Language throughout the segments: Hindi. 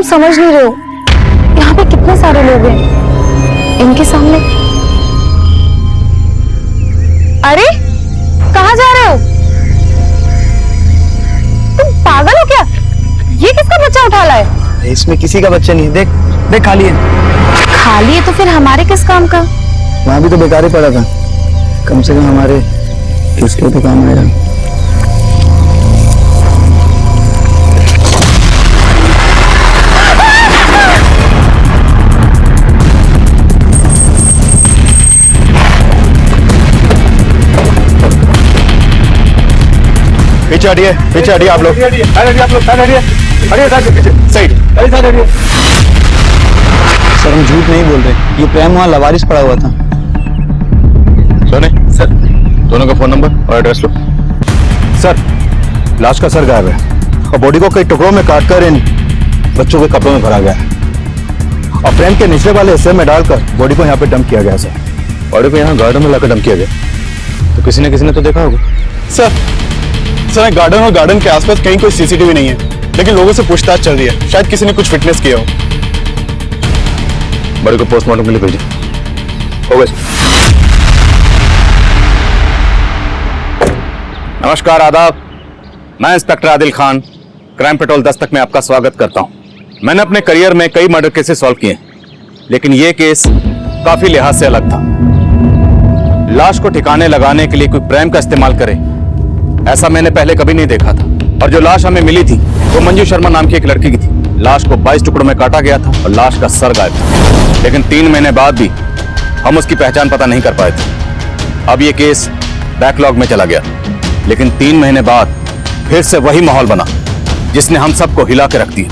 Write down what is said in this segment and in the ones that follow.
तुम समझ नहीं रहे हो, यहाँ पे कितने सारे लोग हैं इनके सामने। अरे कहाँ जा रहे हो? तुम पागल हो क्या? ये किसका बच्चा उठा लाए? इसमें किसी का बच्चा नहीं है। देख देख, खाली है। खाली है तो फिर हमारे किस काम का? वहां भी तो बेकार ही पड़ा था, कम से कम हमारे इसके तो काम आएगा। पीछे हटिए आप लोग। हटिए साइड। सर हम झूठ नहीं बोल रहे, ये प्रेम वहाँ लवारिस पड़ा हुआ था। सोने सर, दोनों का फोन नंबर और एड्रेस लो। सर, लाश का सर गायब है और बॉडी को कई टुकड़ों में काटकर इन बच्चों के कपड़ों में भरा गया है और फ्रेम के निचले वाले हिस्से में डालकर बॉडी को यहाँ पे डंप किया गया। सर, बॉडी को यहाँ गार्डन में लाकर डंप किया गया तो किसी ने तो देखा होगा। सर गार्डन और गार्डन के आसपास कहीं कोई सीसीटीवी नहीं है, लेकिन लोगों से पूछताछ चल रही है, शायद किसी ने कुछ फिटनेस किया हो। बॉडी को पोस्टमार्टम के लिए भेजिए। हो गया। नमस्कार, आदाब। मैं inspector Adil Khan, crime petrol Dastak में आपका स्वागत करता हूं। मैंने अपने करियर में कई मर्डर केसेस सॉल्व किए, लेकिन यह केस काफी लिहाज से अलग था। लाश को ठिकाने लगाने के लिए कोई प्रेम का इस्तेमाल करे, ऐसा मैंने पहले कभी नहीं देखा था। और जो लाश हमें मिली थी वो मंजू शर्मा नाम की एक लड़की की थी। लाश को 22 टुकड़ों में काटा गया था और लाश का सर गायब था, लेकिन 3 महीने बाद भी हम उसकी पहचान पता नहीं कर पाए थे। अब ये केस बैकलॉग में चला गया, लेकिन 3 महीने बाद फिर से वही माहौल बना जिसने हम सबको हिला के रख दिया।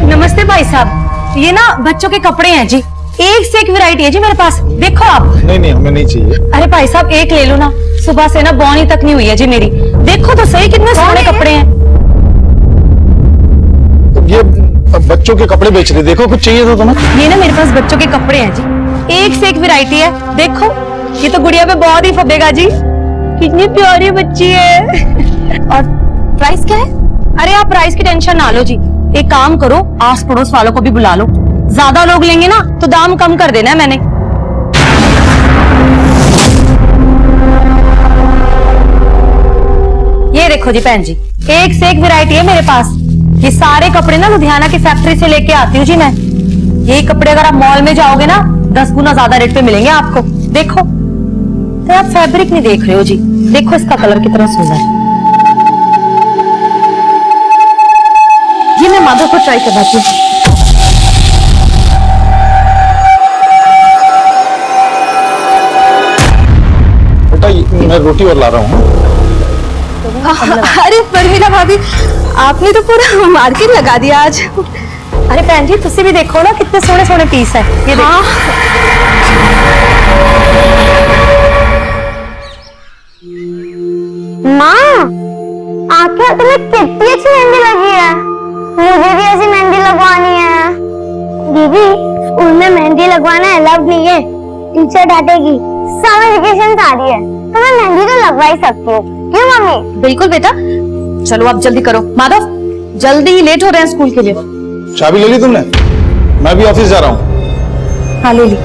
नमस्ते भाई साहब, ये ना बच्चों के कपड़े हैं जी, एक से एक वैरायटी है जी मेरे पास, देखो आप। नहीं हमें नहीं चाहिए। अरे भाई साहब एक ले लो ना, सुबह से ना बौनी तक नहीं हुई है जी मेरी। देखो तो सही कितने सोने कपड़े हैं। ये बच्चों के कपड़े बेच रहे, देखो कुछ चाहिए तो तुम्हें। ये ना मेरे पास बच्चों के कपड़े हैं जी, एक से एक वैरायटी है। देखो ये तो गुड़िया पे बहुत ही फबेगा जी, कितनी प्यारी बच्ची है। और प्राइस क्या है? अरे आप प्राइस की टेंशन ना लो जी, एक काम करो आस पड़ोस वालों को भी बुला लो, ज्यादा लोग लेंगे ना तो दाम कम कर देना है मैंने। ये देखो जी बहन जी, एक से एक वैरायटी है मेरे पास। ये सारे कपड़े ना लुधियाना की फैक्ट्री से लेके आती हूँ जी मैं। ये कपड़े अगर आप मॉल में जाओगे ना 10 गुना ज्यादा रेट पे मिलेंगे आपको। देखो तो आप फैब्रिक नहीं देख रहे हो जी, देखो इसका कलर कितना सुंदर है। ये मैं माधव को ट्राई करवाती हूँ। बेटा मैं रोटी और ला रहा हूँ। अरे परवीना भाभी, आपने तो पूरा मार्केट लगा दिया आज। अरे बहन जी तुसी भी देखो ना कितने सोने सोने पीस है ये। हाँ। माँ, आंखें तुम्हें कितनी अच्छी मेहंदी लगी है, मुझे भी ऐसी मेहंदी लगवानी है। दीदी स्कूल में मेहंदी लगवाना अलाउड नहीं है, टीचर डांटेगी। समर वेकेशन आ रही है तो मैं मेहंदी तो लगवा ही सकती हूँ, क्यों मम्मी? बिल्कुल बेटा, चलो आप जल्दी करो। माधव जल्दी ही लेट हो रहे हैं स्कूल के लिए। चाबी ले ली तुमने? मैं भी ऑफिस जा रहा हूँ। हाँ ले ली,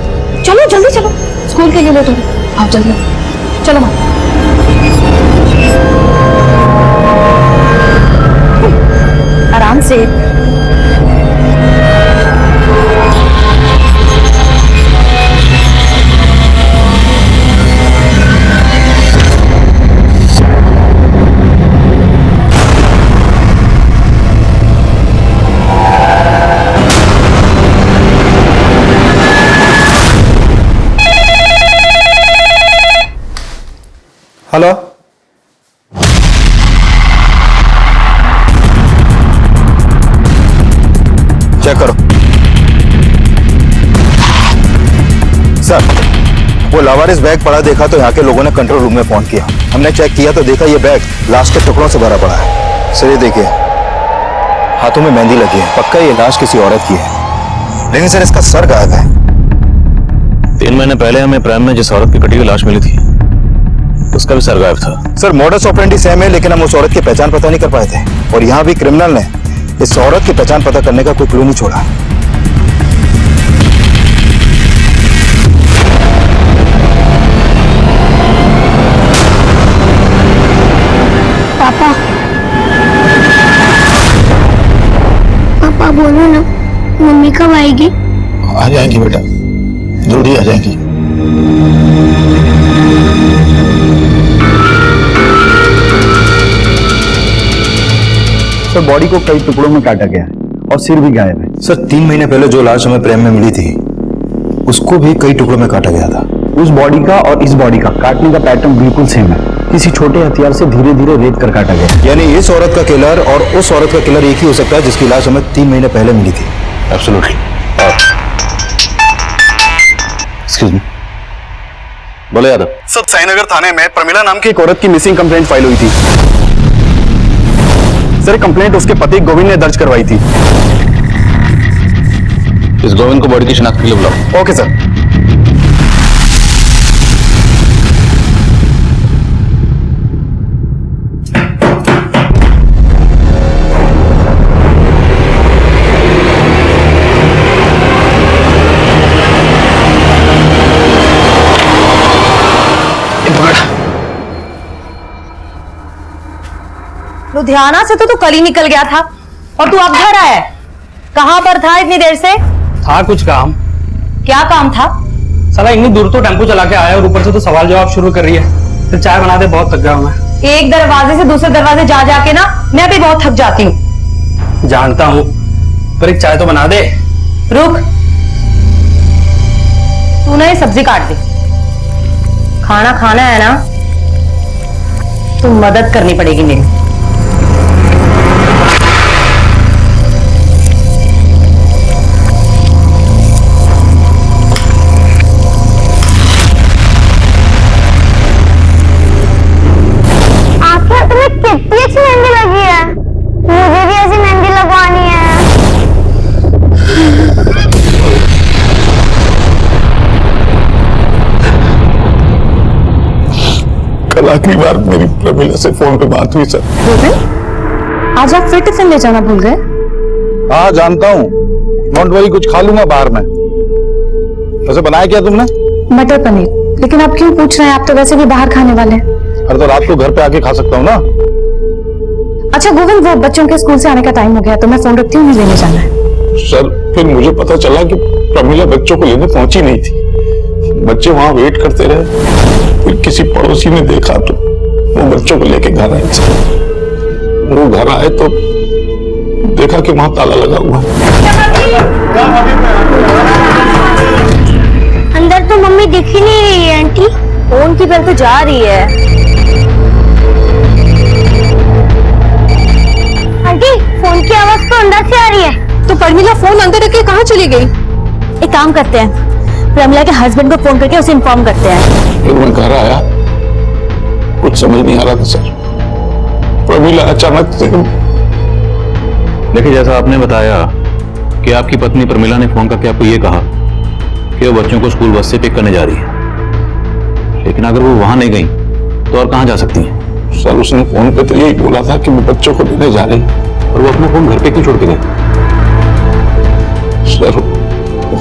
चलो जल्दी चलो, स्कूल के लिए लेट हो रहे। आप जल्दी चलो माधव। आराम से। हेलो, चेक करो। सर, वो लावारिस बैग पड़ा देखा तो यहाँ के लोगों ने कंट्रोल रूम में फोन किया। हमने चेक किया तो देखा ये बैग लाश के टुकड़ों से भरा पड़ा है। सर ये देखिए, हाथों में मेहंदी लगी है, पक्का ये लाश किसी औरत की है, लेकिन सर इसका सर गायब है। 3 महीने पहले हमें प्राइम में जिस औरत की कटी हुई लाश मिली थी उसका भी सर गायब था। सर मॉडस ऑपरेंडी सेम है, लेकिन हम उस औरत की पहचान पता नहीं कर पाए थे। और यहाँ भी क्रिमिनल ने इस औरत की पहचान पता करने का कोई क्लू नहीं छोड़ा। पापा पापा बोलो ना, मम्मी कब आएगी? आ जाएंगी बेटा, जल्दी आ जाएंगी। सर बॉडी को कई टुकड़ों में काटा गया है और सिर भी गायब है। सर 3 महीने पहले जो लाश हमें प्रेम में मिली थी उसको भी कई टुकड़ों में काटा गया था। उस बॉडी का और इस बॉडी का काटने का पैटर्न बिल्कुल सेम है। किसी छोटे हथियार से धीरे धीरे रेत कर काटा गया। यानी इस औरत का किलर और उस औरत का किलर एक ही हो सकता है जिसकी लाश हमें 3 महीने पहले मिली थी। एब्सोल्युटली। एक्सक्यूज मी, बोले यादव। सर साईनगर थाने में प्रमिला नाम की एक औरत की मिसिंग कंप्लेंट फाइल हुई थी। सर कंप्लेंट उसके पति गोविंद ने दर्ज करवाई थी। इस गोविंद को बॉडी की शिनाख्त के लिए बुलाओ। Okay sir. लुधियाना से तो तू कल ही निकल गया था और तू अब घर आया है। कहां पर था इतनी देर से? था कुछ काम। क्या काम था? साला इतनी दूर तो टेम्पो चला के आया और ऊपर से तो सवाल जवाब शुरू कर रही है। फिर चाय बना दे, बहुत थक गया हूं मैं। एक दरवाजे से दूसरे दरवाजे जा जाके ना मैं भी बहुत थक जाती हूँ। जानता हूँ, पर एक चाय तो बना दे। रुक, तू ना ये सब्जी काट दे। खाना खाना है ना तो मदद करनी पड़ेगी मेरी। कितनी अच्छी मेहंदी लगी है, मुझे भी ऐसी मेहंदी लगवानी है। कल आखिरी बार मेरी प्रमिला से फोन पे बात हुई सर। आज आप फिर टिफिन ले जाना भूल गए? हाँ जानता हूँ, डोंट वरी, कुछ खा लूंगा बाहर में। वैसे बनाया क्या तुमने? मटर पनीर। लेकिन आप क्यों पूछ रहे हैं? आप तो वैसे भी बाहर खाने वाले हैं। अरे तो रात को घर पे आके खा सकता हूँ ना। अच्छा गोविंद, वो बच्चों के स्कूल से आने का टाइम हो गया तो मैं फोन रखती हूँ, मुझे लेने जाना है। सर फिर मुझे पता चला कि प्रमिला बच्चों को लेने पहुंची नहीं थी। बच्चे वहां वेट करते रहे। फिर किसी पड़ोसी ने देखा तो वो बच्चों को लेके घर आए। वो घर आए तो देखा कि वहां ताला लगा हुआ है। अंदर तो मम्मी दिख ही नहीं रही है आंटी। फोन की बेल तो जा रही है। आंटी फोन की आवाज तो अंदर से आ रही है। तो प्रमिला फोन अंदर रख के कहाँ चली गई? एक काम करते हैं, प्रमिला के हस्बैंड को फोन करके उसे इन्फॉर्म करते हैं। फिर मैं घर आया, कुछ समझ नहीं आ रहा था सर। प्रमिला अचानक से। देखिए, जैसा आपने बताया कि आपकी पत्नी प्रमिला ने फोन करके आपको ये कहा कि वो बच्चों को स्कूल बस से पिक करने जा रही है, लेकिन अगर वो वहां नहीं गई तो और कहां जा सकती हैं? सर उसने फोन पे तो यही बोला था कि मैं बच्चों को लेने जा रही। और वो अपना फोन घर पे क्यों छोड़ के गए? सर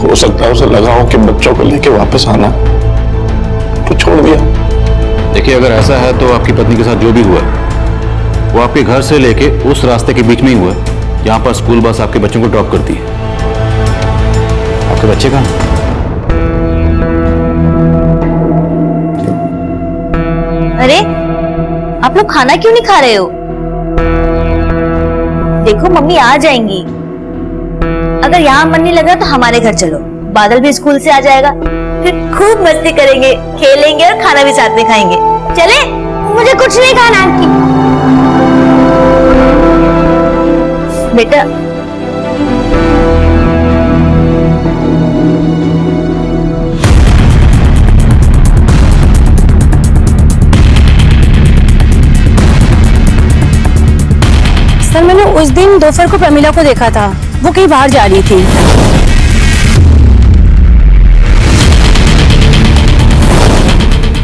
हो सकता है उसे लगा हो कि बच्चों को लेके वापस आना, तो छोड़ दिया। देखिए, अगर ऐसा है तो आपकी पत्नी के साथ जो भी हुआ वो आपके घर से लेके उस रास्ते के बीच में ही हुआ जहां पर स्कूल बस आपके बच्चों को ड्रॉप करती है। आपके बच्चे कहां? अरे आप लोग खाना क्यों नहीं खा रहे हो? देखो मम्मी आ जाएंगी। अगर यहाँ मन नहीं लगा तो हमारे घर चलो, बादल भी स्कूल से आ जाएगा, फिर खूब मस्ती करेंगे, खेलेंगे और खाना भी साथ में खाएंगे। चले? मुझे कुछ नहीं खाना आंटी। बेटा सर मैंने उस दिन दोपहर को प्रमिला को देखा था, वो कहीं बाहर जा रही थी।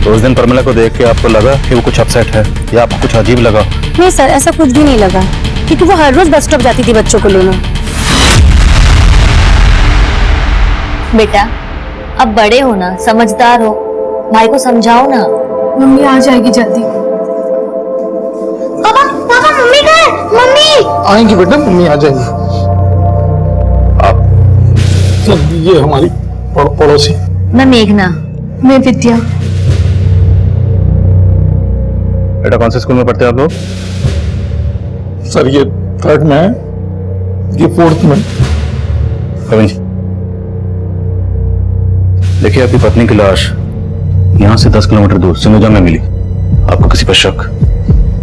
तो उस दिन प्रमिला को देख के आपको लगा कि वो कुछ अपसेट है या आपको कुछ अजीब लगा? नहीं सर, ऐसा कुछ भी नहीं लगा, क्योंकि वो हर रोज बस स्टॉप जाती थी बच्चों को लेने। बेटा अब बड़े हो ना, समझदार हो, भाई को समझाओ ना। मम्मी आ जाएगी जल्दी। पापा पापा मम्मी कहाँ है? मम्मी आएंगी बेटा, मम्मी आ जाएंगी। आप सर, ये हमारी पड़ोसी। मैं मेघना। मैं विद्या। बेटा कौन से स्कूल में पढ़ते हैं आप लोग? सर ये 3rd में है, ये 4th में। कविन जी, देखिए आपकी पत्नी की लाश यहां से 10 किलोमीटर दूर सिंगुजा में मिली। आपको किसी पर शक,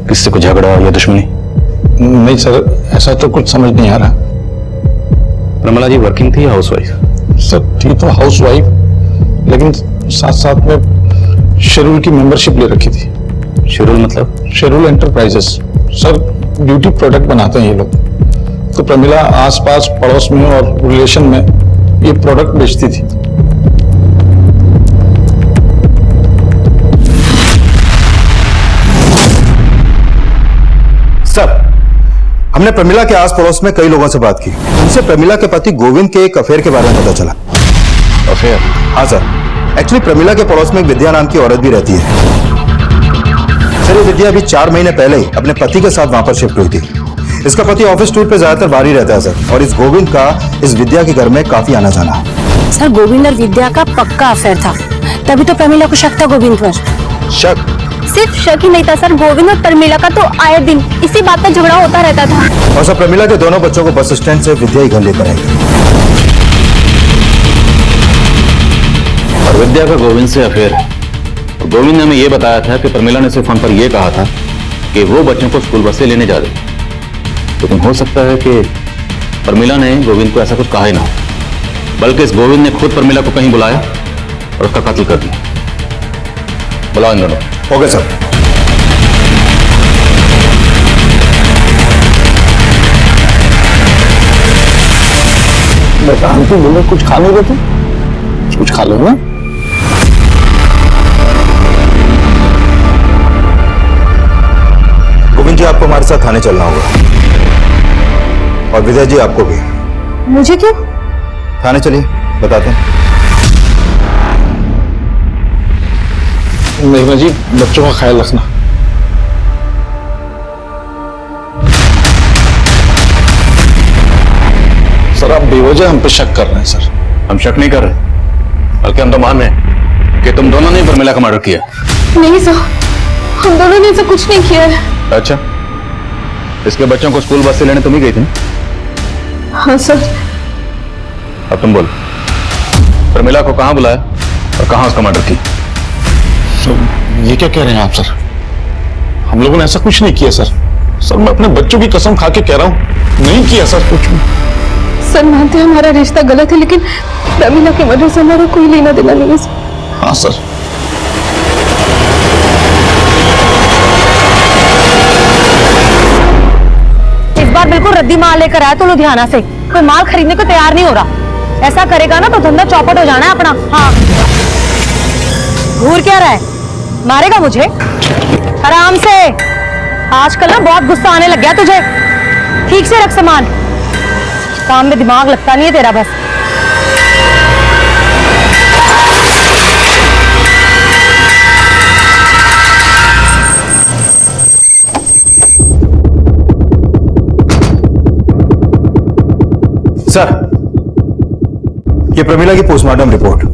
किसी से कोई झगड़ा या दुश्मनी? नहीं सर, ऐसा तो कुछ समझ नहीं आ रहा। प्रमिला जी वर्किंग थी या हाउसवाइफ? सर थी तो हाउसवाइफ, लेकिन साथ साथ में शेड्यूल की मेंबरशिप ले रखी थी। शेड्यूल मतलब? Schedule enterprises sir, beauty product बनाते हैं ये लोग। तो प्रमिला आसपास पड़ोस में और रिलेशन में ये प्रोडक्ट बेचती थी। सर, हमने प्रमिला के आस पड़ोस में कई लोगों से बात की। उनसे प्रमिला के पति गोविंद के एक अफेयर के बारे में पता चला। अफेयर? हाँ सर, एक्चुअली प्रमिला के पड़ोस में एक विद्या नाम की औरत भी रहती है। सर ये विद्या अभी 4 महीने पहले ही अपने पति के साथ वहां पर शिफ्ट हुई थी। इसका पति ऑफिस टूर पे ज्यादातर बाहर ही रहता है सर, और इस गोविंद का इस विद्या के घर में काफी आना जाना है। सर गोविंद और विद्या का पक्का अफेयर था, तभी तो प्रमिला को शक था गोविंद पर। शक? सिर्फ शक ही नहीं था सर, गोविंद और प्रमिला का तो आए दिन इसी बात पर झगड़ा होता रहता था। और सर प्रमिला के दोनों बच्चों को बस स्टैंड से विद्या ही घर लेकर आई। और विद्या का गोविंद से अफेयर है। और गोविंद ने हमें यह बताया था कि प्रमिला ने सिर्फ फोन पर यह कहा था कि वो बच्चों को स्कूल बस से लेने जा रही। लेकिन हो सकता है कि प्रमिला ने गोविंद को ऐसा कुछ कहा ही ना हो, बल्कि इस गोविंद ने खुद प्रमिला को कहीं बुलाया और उसका कत्ल कर दिया। बुलाओ इन दोनों। Okay sir. बेटा आंटी बोले कुछ खा नहीं देते, कुछ खा लो ना। गोविंद जी आपको हमारे साथ थाने चलना होगा, और विद्या जी आपको भी। मुझे क्यों? थाने चलिए, बताते हैं। मेघना जी बच्चों का ख्याल रखना। सर आप बेवजह हम पे शक कर रहे हैं सर। हम शक नहीं कर रहे, बल्कि हम तो मान रहे हैं कि तुम दोनों ने प्रमिला का मर्डर किया। नहीं सर, हम दोनों ने ऐसा कुछ नहीं किया है। अच्छा, इसके बच्चों को स्कूल बस से लेने तुम ही गई थी ना? हाँ सर। अब तुम बोलो, प्रमिला को कहां बुलाया और कहां उसका मर्डर किया? सर ये क्या कह रहे हैं आप सर? हम लोगों ने ऐसा कुछ नहीं किया सर। सर मैं अपने बच्चों की कसम खा के कह रहा हूं, नहीं किया सर कुछ भी। सर मानते हैं हमारा रिश्ता गलत है, लेकिन प्रमिला के मर्डर से हमारा कोई लेना देना नहीं है सर। हाँ सर। इस बार बिल्कुल रद्दी माल लेकर आया तो लुधियाना से, कोई माल खरीदने को तैयार नहीं हो रहा। ऐसा करेगा ना तो धंधा चौपट हो जाना है अपना। हाँ, घूर क्या रहा है? मारेगा मुझे? आराम से। आजकल ना बहुत गुस्सा आने लग गया तुझे। ठीक से रख सामान, काम में दिमाग लगता नहीं है तेरा बस। सर ये प्रमिला की पोस्टमार्टम रिपोर्ट।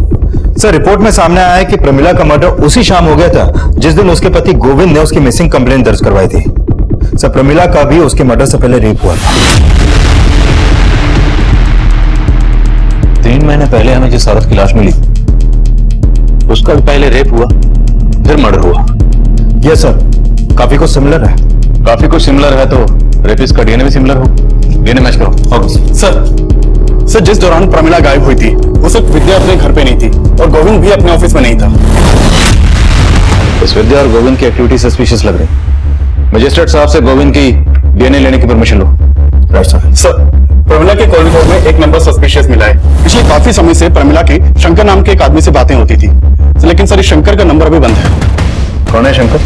सर रिपोर्ट में सामने आया है कि प्रमिला का मर्डर उसी शाम हो गया था जिस दिन उसके पति गोविंद ने उसकी मिसिंग कंप्लेंट दर्ज करवाई थी। सर प्रमिला का भी उसके मर्डर से पहले रेप हुआ था। 3 महीने पहले हमें जिस औरत की लाश मिली उसका भी पहले रेप हुआ, फिर मर्डर हुआ। यस सर, काफी कुछ सिमिलर है। काफी कुछ सिमिलर है तो रेपिस्ट का डीएनए भी सिमिलर हो। डीएनए मैच करो। ओके सर जिस दौरान प्रमिला गायब हुई थी उस वक्त विद्या अपने घर पे नहीं थी और गोविंद भी अपने ऑफिस में नहीं था। इस विद्या और गोविंद की एक्टिविटी सस्पिशियस लग रही। मजिस्ट्रेट साहब से गोविंद की डीएनए लेने की परमिशन लो। Right sir. सर प्रमिला के कॉल रिकॉर्ड में एक नंबर सस्पिशियस मिला है। पिछले काफी समय से प्रमिला के शंकर नाम के एक आदमी से बातें होती थी। लेकिन सर इस शंकर का नंबर अभी बंद है। कौन है Shankar?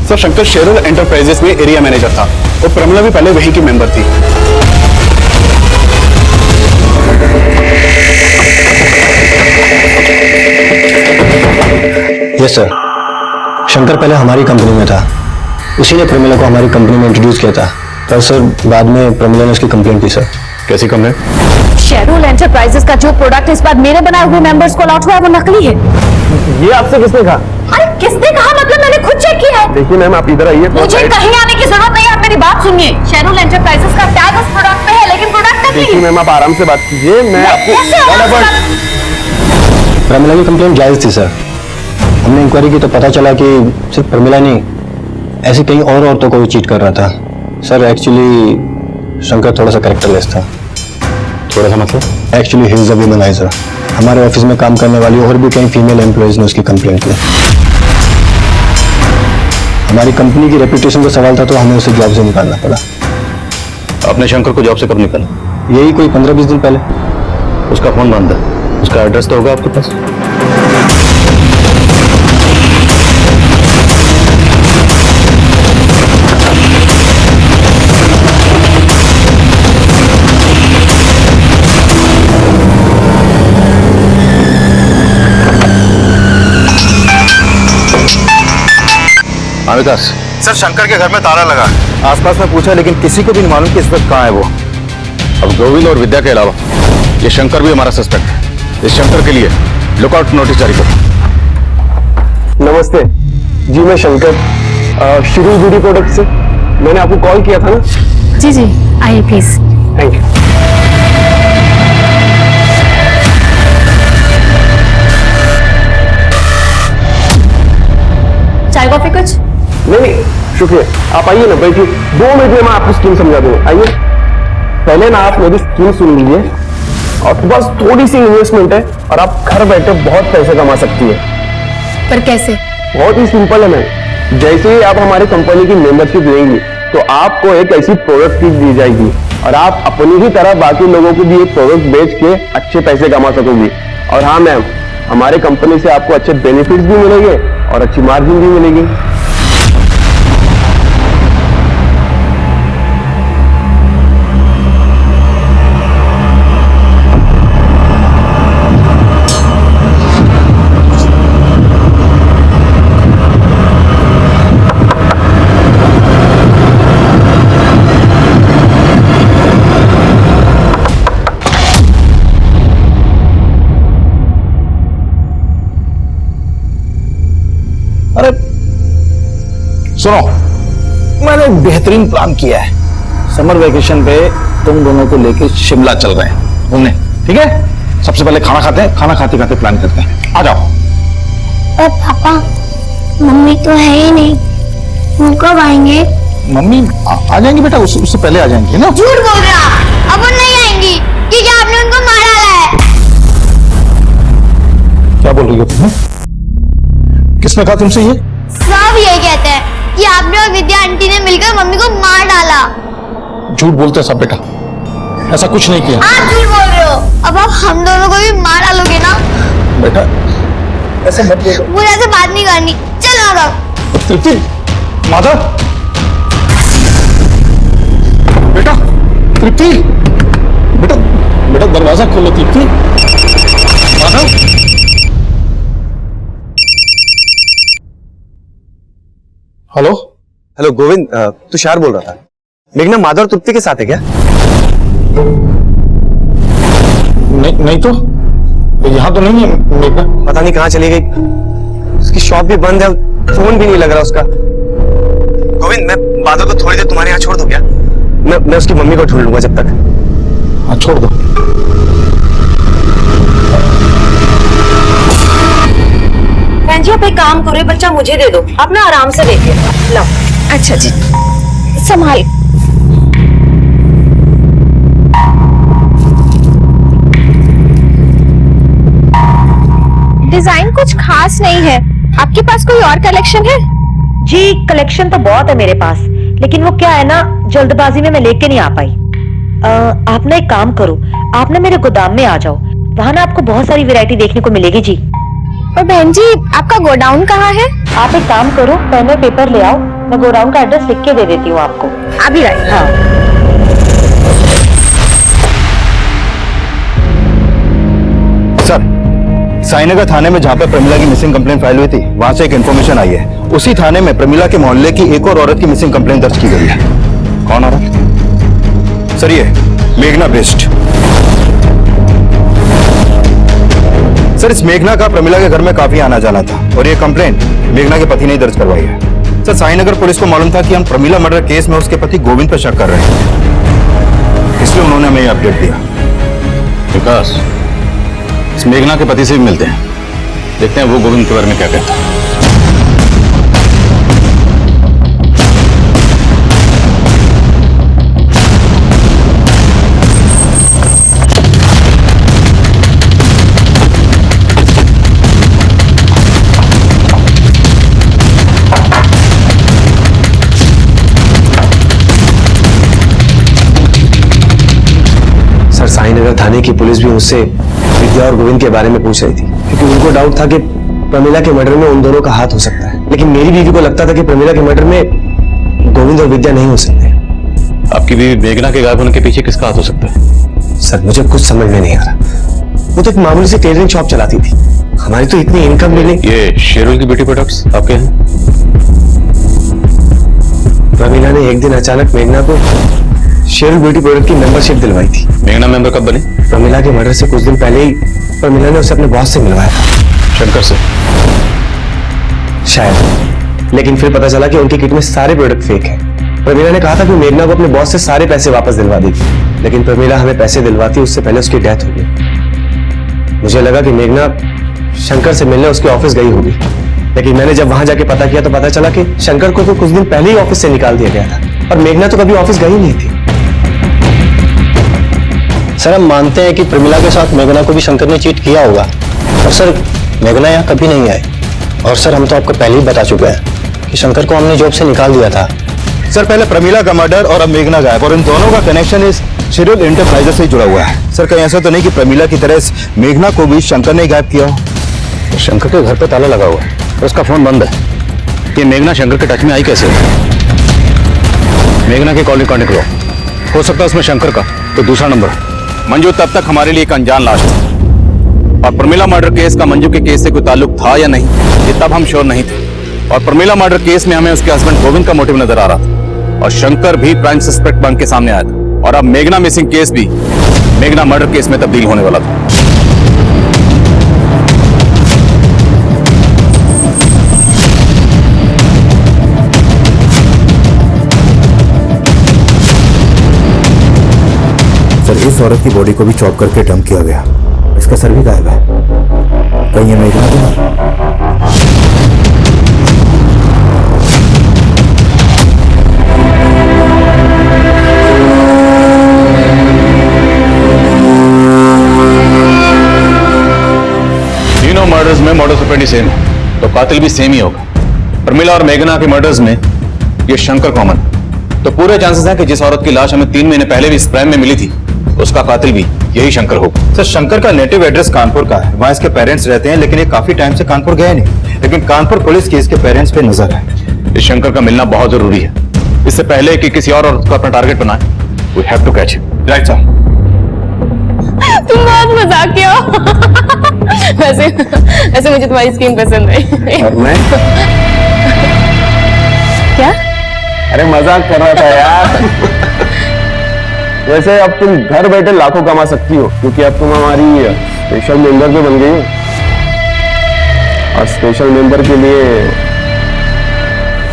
Sir Shankar Cheryl enterprises में एरिया मैनेजर था और प्रमिला भी पहले वहीं की मेंबर थी। यस सर, शंकर पहले हमारी कंपनी में था, उसी ने प्रमिला को हमारी कंपनी में इंट्रोड्यूस किया था, पर सर बाद में प्रमिला ने उसकी कंप्लेंट की। सर कैसी कंप्लेंट? शेरुल एंटरप्राइजेस का जो प्रोडक्ट इस बार मेरे बनाए हुए मेंबर्स को अलॉट हुआ है वो नकली है। ये आपसे किसने कहा? अरे किसने कहा मतलब, मैंने खुद चेक किया है। देखिए मैम आप इधर आइए। मुझे कहीं आने की जरूरत नहीं है, आप मेरी बात सुनिए। शेरुल एंटरप्राइजेस का टैग उस प्रोडक्ट पे है लेकिन प्रोडक्ट नकली है। मैम आप आराम से बात कीजिए, मैं आपको प्रमिला की कंप्लेंट जायज थी सर। हमने इंक्वायरी की तो पता चला कि सिर्फ प्रमिला नहीं, ऐसे कई और औरतों को भी चीट कर रहा था। सर एक्चुअली शंकर थोड़ा सा कैरेक्टरलेस था। थोड़ा सा मतलब? Actually he is a womaniser. हमारे ऑफिस में काम करने वाली और भी कई फीमेल एम्प्लॉयज ने उसकी कंप्लेंट की। हमारी कंपनी की रेपुटेशन का सवाल था तो हमें उसे जॉब से निकालना पड़ा। आपने शंकर को जॉब से कब निकाला? यही कोई 15-20 दिन पहले। उसका फोन बंद है, उसका एड्रेस तो होगा आपके पास? हाँ विकास। सर शंकर के घर में ताला लगा है। आसपास में पूछा लेकिन किसी को भी नहीं मालूम कि इस वक्त कहाँ है वो। अब गोविंद और विद्या के अलावा ये शंकर भी हमारा सस्पेक्ट है। इस शंकर के लिए लुकआउट नोटिस जारी करो। नमस्ते जी, मैं शंकर शिरू ब्यूटी प्रोडक्ट से। मैंने आपको कॉल किया था ना? जी जी, आइए प्लीज। Thank you. चाय कॉफी कुछ? नहीं शुक्रिया, आप आइए ना, बैठिए। 2 मिनट में मैं आपको स्कीम समझा दूंगा। आइए, पहले ना आप मेरी स्कीम सुन लीजिए और बस थोड़ी सी इन्वेस्टमेंट है और आप घर बैठे बहुत पैसे कमा सकती है। पर कैसे? बहुत ही सिंपल है मैम। जैसे ही आप हमारी कंपनी की मेंबरशिप लेंगी तो आपको एक ऐसी प्रोडक्ट की दी जाएगी और आप अपनी ही तरह बाकी लोगों को भी एक प्रोडक्ट बेच के अच्छे पैसे कमा सकोगी। और हाँ मैम, हमारे कंपनी से आपको अच्छे बेनिफिट्स भी मिलेंगे और अच्छी मार्जिन भी मिलेगी। अरे सुनो, मैंने एक बेहतरीन प्लान किया है। समर वेकेशन पे तुम दोनों को लेके शिमला चल रहे हैं घूमने, ठीक है? सबसे पहले खाना खाते हैं, खाना खाते खाते प्लान करते हैं। आ जाओ। पर पापा, मम्मी तो है ही नहीं, वो कब आएंगे? मम्मी आ जाएंगी बेटा, उससे पहले आ जाएंगी ना। झूठ बोल रहे आप, अब वो नहीं आएंगी क्योंकि आपने उनको मार डाला है। क्या बोल रही हो तुम? किसने कहा तुमसे ये? सब ये कहते हैं कि आपने और विद्या आंटी ने मिलकर मम्मी को मार डाला। झूठ बोलते हैं सब बेटा, ऐसा कुछ नहीं किया। आप झूठ बोल रहे हो। अब आप हम दोनों को भी मार डालोगे ना? बेटा ऐसा मत बोलो। मुझे ऐसे बात नहीं करनी। चलो अब। तृप्ति, माधव, बेटा तृप्ति, बेटा बेटा दरवाजा खोलो तृप्ति। माधव, हेलो हेलो गोविंद, तुषार बोल रहा था। मेघना माधव और तृप्ति के साथ है क्या? नहीं तो यहाँ तो नहीं है मेघना। पता नहीं कहाँ चली गई। उसकी शॉप भी बंद है, फोन भी नहीं लग रहा उसका। गोविंद, मैं माधव को थोड़ी देर तुम्हारे यहाँ छोड़ दूं क्या? मैं उसकी मम्मी को ढूंढ लूंगा जब तक। हाँ छोड़ दो। बहन जी आप एक काम करो, ये बच्चा मुझे दे दो, आप ना आराम से देखिए। लो। अच्छा जी, संभाल। डिजाइन कुछ खास नहीं है, आपके पास कोई और कलेक्शन है? जी कलेक्शन तो बहुत है मेरे पास, लेकिन वो क्या है ना, जल्दबाजी में मैं लेके नहीं आ पाई। आप ना एक काम करो, आप ना मेरे गोदाम में आ जाओ, वहां ना आपको बहुत सारी वैरायटी देखने को मिलेगी जी। और बहन जी आपका गोडाउन कहाँ है? आप एक काम करो, पेन और पेपर ले आओ, मैं गोडाउन का एड्रेस लिख के दे देती हूँ आपको। अभी राइट। हाँ। सर, साईनगर थाने में जहाँ पे प्रमिला की मिसिंग कंप्लेंट फाइल हुई थी, वहां से एक इन्फॉर्मेशन आई है। उसी थाने में प्रमिला के मोहल्ले की एक और औरत की मिसिंग कंप्लेंट दर्ज की गई है। कौन औरत? सर, ये मेघना बेस्ट। सर, इस मेघना का प्रमिला के घर में काफी आना जाना था और ये कंप्लेंट मेघना के पति ने दर्ज करवाई है। सर, साईनगर पुलिस को मालूम था कि हम प्रमिला मर्डर केस में उसके पति गोविंद पर शक कर रहे हैं, इसलिए उन्होंने हमें ये अपडेट दिया। विकास, इस मेघना के पति से भी मिलते हैं, देखते हैं वो गोविंद के बारे में क्या कहता है। साईनगर थाने की पुलिस भी मुझसे विद्या और गोविंद के बारे में पूछ रही थी, क्योंकि उनको डाउट था कि प्रमिला के मर्डर में उन दोनों का हाथ हो सकता है। लेकिन मेरी बीवी को लगता था कि प्रमिला के मर्डर में गोविंद और विद्या नहीं हो सकते। आपकी बीवी मेघना के गायब होने के पीछे किसका हाथ हो सकता है? सर, मुझे कुछ समझ में नहीं आ रहा। वो तो एक मामूली सी टेलरिंग शॉप चलाती थी, हमारी तो इतनी इनकम मिले। ये शेरुल की ब्यूटी प्रोडक्ट्स आपके हैं? प्रमिला ने एक दिन अचानक मेघना को शेरुल ब्यूटी प्रोडक्ट की मेंबरशिप दिलवाई थी। मेघना मेंबर कब बनी? प्रमिला के मर्डर से कुछ दिन पहले ही प्रमिला ने उसे अपने बॉस से मिलवाया था। शंकर से? शायद, लेकिन फिर पता चला कि उनकी किट में सारे प्रोडक्ट फेक हैं। प्रमिला ने कहा था कि मेघना को अपने बॉस से सारे पैसे वापस दिलवा देगी, लेकिन प्रमिला हमें पैसे दिलवाती उससे पहले उसकी डेथ हो गई। मुझे लगा कि मेघना शंकर से मिलने उसके ऑफिस गई होगी, लेकिन मैंने जब वहां जाके पता किया तो पता चला कि शंकर को तो कुछ दिन पहले ही ऑफिस से निकाल दिया गया था और मेघना तो कभी ऑफिस गई नहीं थी। सर, हम मानते हैं कि प्रमिला के साथ मेघना को भी शंकर ने चीट किया होगा, और सर मेघना यहाँ कभी नहीं आई। और सर, हम तो आपको पहले ही बता चुके हैं कि शंकर को हमने जॉब से निकाल दिया था। सर, पहले प्रमिला का मर्डर और अब मेघना गायब, और इन दोनों का कनेक्शन इस शेरुल एंटरप्राइजेस से ही जुड़ा हुआ है। सर, कहीं ऐसा तो नहीं कि प्रमिला की तरह इस मेघना को भी शंकर ने गायब किया हो? शंकर के घर पे ताला लगा हुआ है और उसका फोन बंद है। ये मेघना शंकर के टच में आई कैसे? मेघना की कॉल रिकॉर्डिंग लो, हो सकता है उसमें शंकर का तो दूसरा नंबर। मंजू तब तक हमारे लिए एक अनजान लाश थी, और प्रमिला मर्डर केस का मंजू के केस से कोई ताल्लुक था या नहीं, ये तब हम श्योर नहीं थे। और प्रमिला मर्डर केस में हमें उसके हस्बैंड गोविंद का मोटिव नजर आ रहा था, और शंकर भी प्राइम सस्पेक्ट बन के सामने आया था, और अब मेघना मिसिंग केस भी मेघना मर्डर केस में तब्दील होने वाला था। सर, इस औरत की बॉडी को भी चॉप करके डंप किया गया, इसका सर भी गायब है। कहीं ये मेघना तो नहीं? तीनों मर्डर्स में मॉडस ऑपरेंडी सेम है, तो कातिल भी सेम ही होगा। प्रमिला और मेघना के मर्डर्स में ये शंकर कॉमन, तो पूरे चांसेस हैं कि जिस औरत की लाश हमें 3 महीने पहले भी स्प्रैम में मिली थी, उसका कातिल भी यही शंकर होगा। सर, शंकर का नेटिव एड्रेस कानपुर का है, वहाँ इसके पेरेंट्स रहते हैं, लेकिन ये काफी टाइम से कानपुर गए नहीं। लेकिन कानपुर पुलिस की इसके पेरेंट्स पे नजर है। इस शंकर का मिलना बहुत जरूरी है, इससे पहले कि किसी और औरत को अपना टारगेट बनाए। We have to catch him. Right sir. तुम बहुत मजाकिया हो। वैसे मुझे तुम्हारी स्कीम पसंद है। और मैं क्या? अरे मजाक कर रहा था यार। वैसे अब तुम घर बैठे लाखों कमा सकती हो, क्योंकि अब तुम हमारी स्पेशल मेंबर भी बन गई हो, और स्पेशल मेंबर के लिए